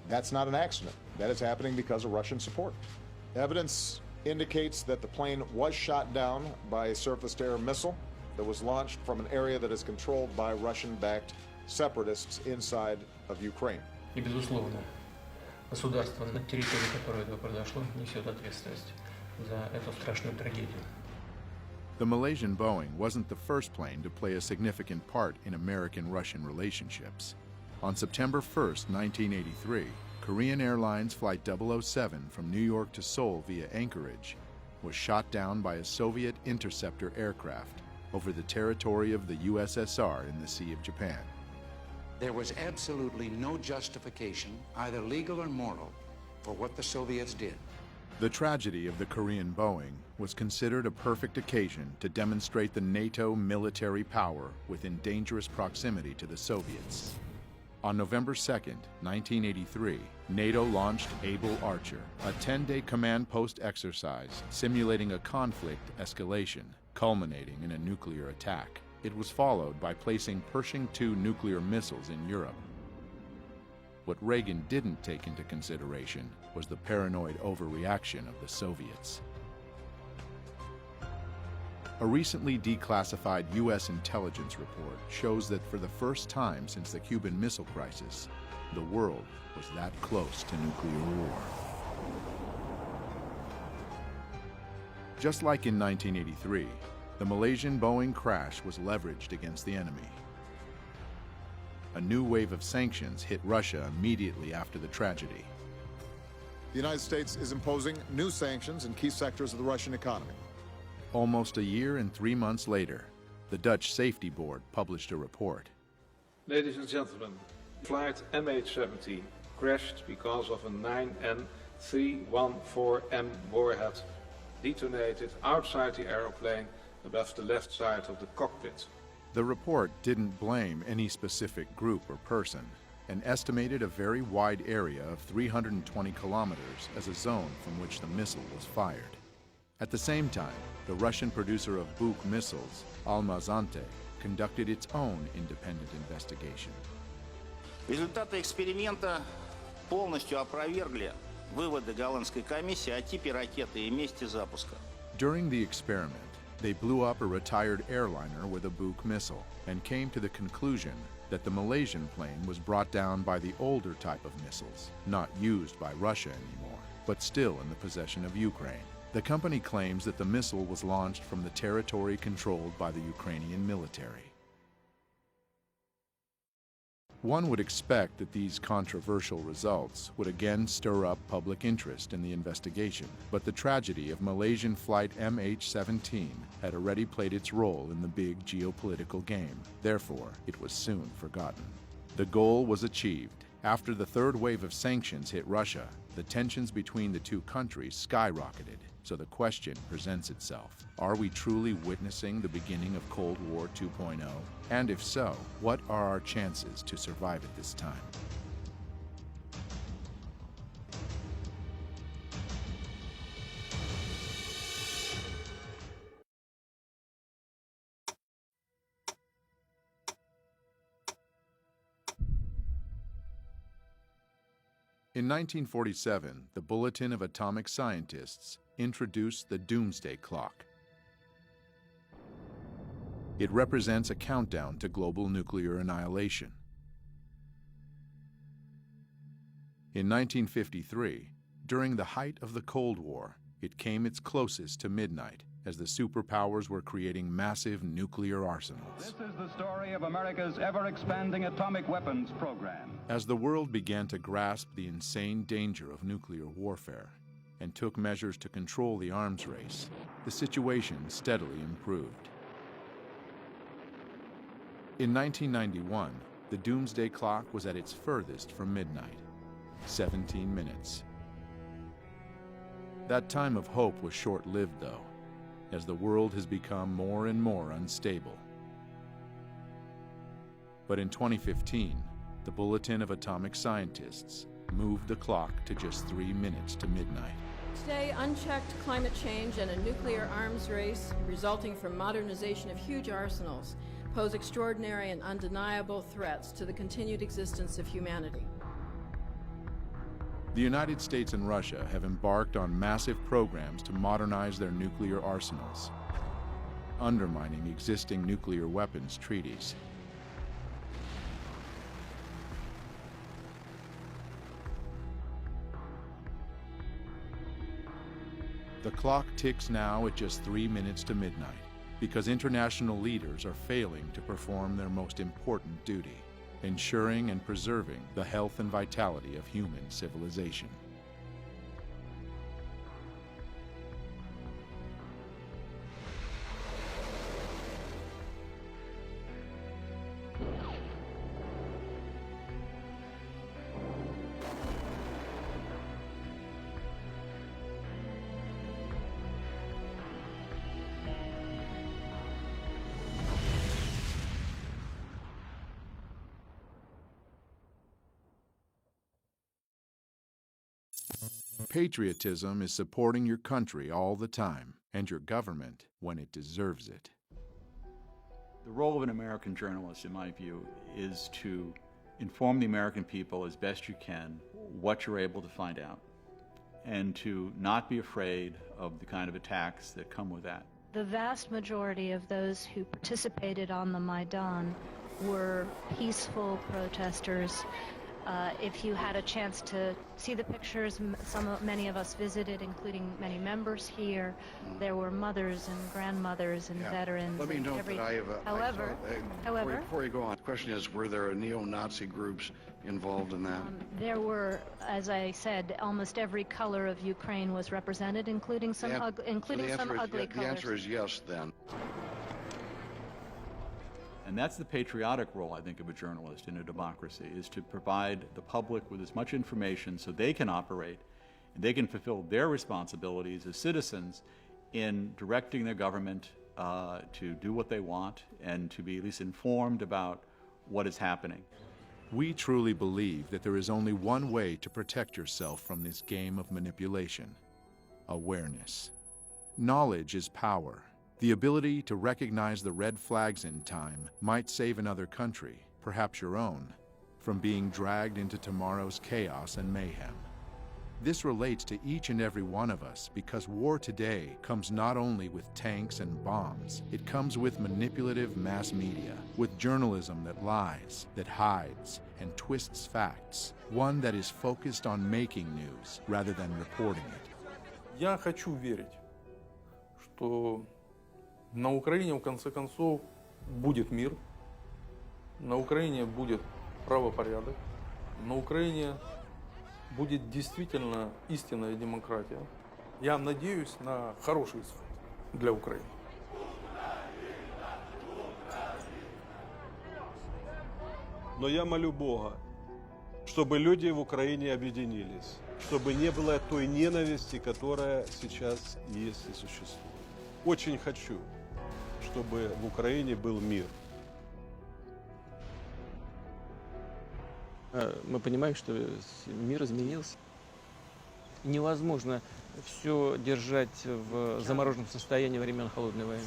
Speaker 15: That's not an accident. That is happening because of Russian support. Evidence indicates that the plane was shot down by a surface-to-air missile that was launched from an area that is controlled by Russian-backed separatists inside of Ukraine.
Speaker 16: И, безусловно, государство, на территории которого это произошло, несет ответственность за эту страшную трагедию.
Speaker 12: The Malaysian Boeing wasn't the first plane to play a significant part in American-Russian relationships. On September 1st, 1983, Korean Airlines Flight 007 from New York to Seoul via Anchorage was shot down by a Soviet interceptor aircraft over the territory of the USSR in the Sea of Japan.
Speaker 17: There was absolutely no justification, either legal or moral, for what the Soviets did.
Speaker 12: The tragedy of the Korean Boeing was considered a perfect occasion to demonstrate the NATO military power within dangerous proximity to the Soviets. On November 2nd, 1983, NATO launched Able Archer, a 10-day command post exercise simulating a conflict escalation, culminating in a nuclear attack. It was followed by placing Pershing II nuclear missiles in Europe. What Reagan didn't take into consideration was the paranoid overreaction of the Soviets. A recently declassified U.S. intelligence report shows that for the first time since the Cuban Missile Crisis, the world was that close to nuclear war. Just like in 1983, the Malaysian Boeing crash was leveraged against the enemy. A new wave of sanctions hit Russia immediately after the tragedy.
Speaker 15: The United States is imposing new sanctions in key sectors of the Russian economy.
Speaker 12: Almost a year and 3 months later, the Dutch Safety Board published a report.
Speaker 18: Ladies and gentlemen, flight MH17 crashed because of a 9N314M warhead detonated outside the aeroplane above the left side of the cockpit.
Speaker 12: The report didn't blame any specific group or person and estimated a very wide area of 320 kilometers as a zone from which the missile was fired. At the same time, the Russian producer of Buk missiles, Almaz-Antey, conducted its own independent investigation.
Speaker 27: Результаты эксперимента полностью опровергли выводы голландской комиссии о типе ракеты и месте запуска.
Speaker 12: During the experiment, they blew up a retired airliner with a Buk missile and came to the conclusion that the Malaysian plane was brought down by the older type of missiles, not used by Russia anymore, but still in the possession of Ukraine. The company claims that the missile was launched from the territory controlled by the Ukrainian military. One would expect that these controversial results would again stir up public interest in the investigation, but the tragedy of Malaysian flight MH17 had already played its role in the big geopolitical game. Therefore, it was soon forgotten. The goal was achieved. After the third wave of sanctions hit Russia, the tensions between the two countries skyrocketed. So the question presents itself: are we truly witnessing the beginning of Cold War 2.0? And if so, what are our chances to survive at this time? In 1947, the Bulletin of Atomic Scientists introduced the Doomsday Clock. It represents a countdown to global nuclear annihilation. In 1953, during the height of the Cold War, it came its closest to midnight as the superpowers were creating massive nuclear arsenals.
Speaker 1: This is the story of America's ever-expanding atomic weapons program.
Speaker 12: As the world began to grasp the insane danger of nuclear warfare and took measures to control the arms race, the situation steadily improved. In 1991, the doomsday clock was at its furthest from midnight, 17 minutes. That time of hope was short-lived, though, as the world has become more and more unstable. But in 2015, the Bulletin of Atomic Scientists moved the clock to just 3 minutes to midnight.
Speaker 3: Today, unchecked climate change and a nuclear arms race resulting from modernization of huge arsenals pose extraordinary and undeniable threats to the continued existence of humanity.
Speaker 12: The United States and Russia have embarked on massive programs to modernize their nuclear arsenals, undermining existing nuclear weapons treaties. The clock ticks now at just 3 minutes to midnight because international leaders are failing to perform their most important duty, ensuring and preserving the health and vitality of human civilization. Patriotism is supporting your country all the time, and your government when it deserves it.
Speaker 7: The role of an American journalist, in my view, is to inform the American people as best you can what you're able to find out, and to not be afraid of the kind of attacks that come with that.
Speaker 6: The vast majority of those who participated on the Maidan were peaceful protesters. If you had a chance to see the pictures, many of us visited, including many members here. There were mothers and grandmothers and veterans.
Speaker 8: Let me note that I have a...
Speaker 6: However,
Speaker 8: before you go on, the question is, were there neo-Nazi groups involved in that?
Speaker 6: There were, as I said, almost every color of Ukraine was represented, including some ugly colors.
Speaker 8: The answer is yes, then.
Speaker 7: And that's the patriotic role, I think, of a journalist in a democracy, is to provide the public with as much information so they can operate and they can fulfill their responsibilities as citizens in directing their government to do what they want and to be at least informed about what is happening.
Speaker 12: We truly believe that there is only one way to protect yourself from this game of manipulation: awareness. Knowledge is power. The ability to recognize the red flags in time might save another country, perhaps your own, from being dragged into tomorrow's chaos and mayhem. This relates to each and every one of us because war today comes not only with tanks and bombs, it comes with manipulative mass media, with journalism that lies, that hides, and twists facts, one that is focused on making news rather than reporting it.
Speaker 10: Я хочу верить, что на Украине, в конце концов, будет мир, на Украине будет правопорядок, на Украине будет действительно истинная демократия. Я надеюсь на хороший исход для Украины.
Speaker 4: Но я молю Бога, чтобы люди в Украине объединились, чтобы не было той ненависти, которая сейчас есть и существует. Очень хочу, чтобы в Украине был мир.
Speaker 23: Мы понимаем, что мир изменился. Невозможно все держать в замороженном состоянии времен Холодной войны.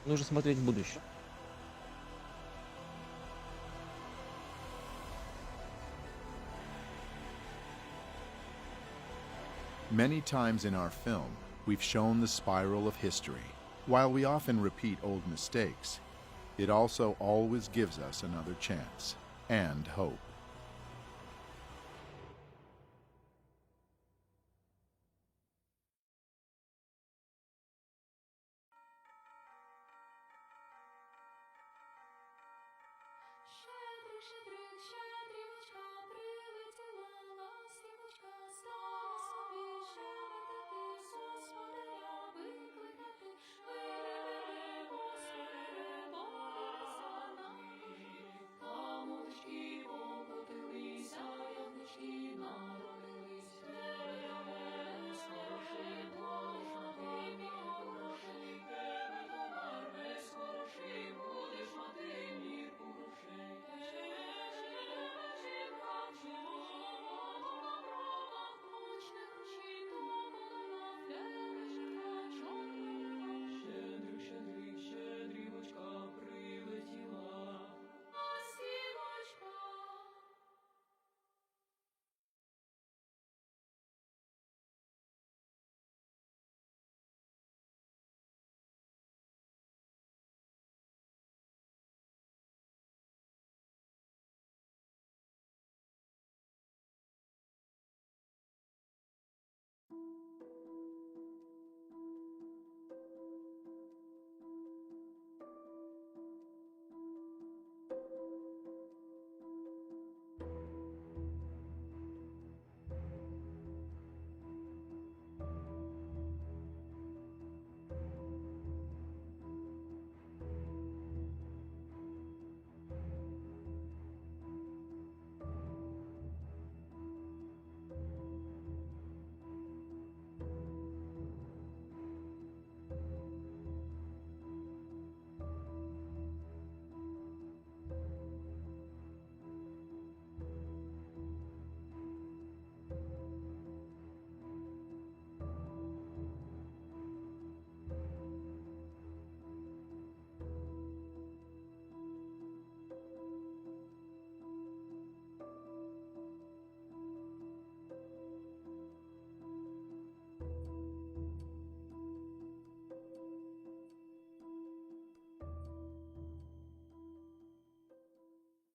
Speaker 23: Нужно смотреть в будущее.
Speaker 12: Many times in our film, we've shown the spiral of history. While we often repeat old mistakes, it also always gives us another chance and hope.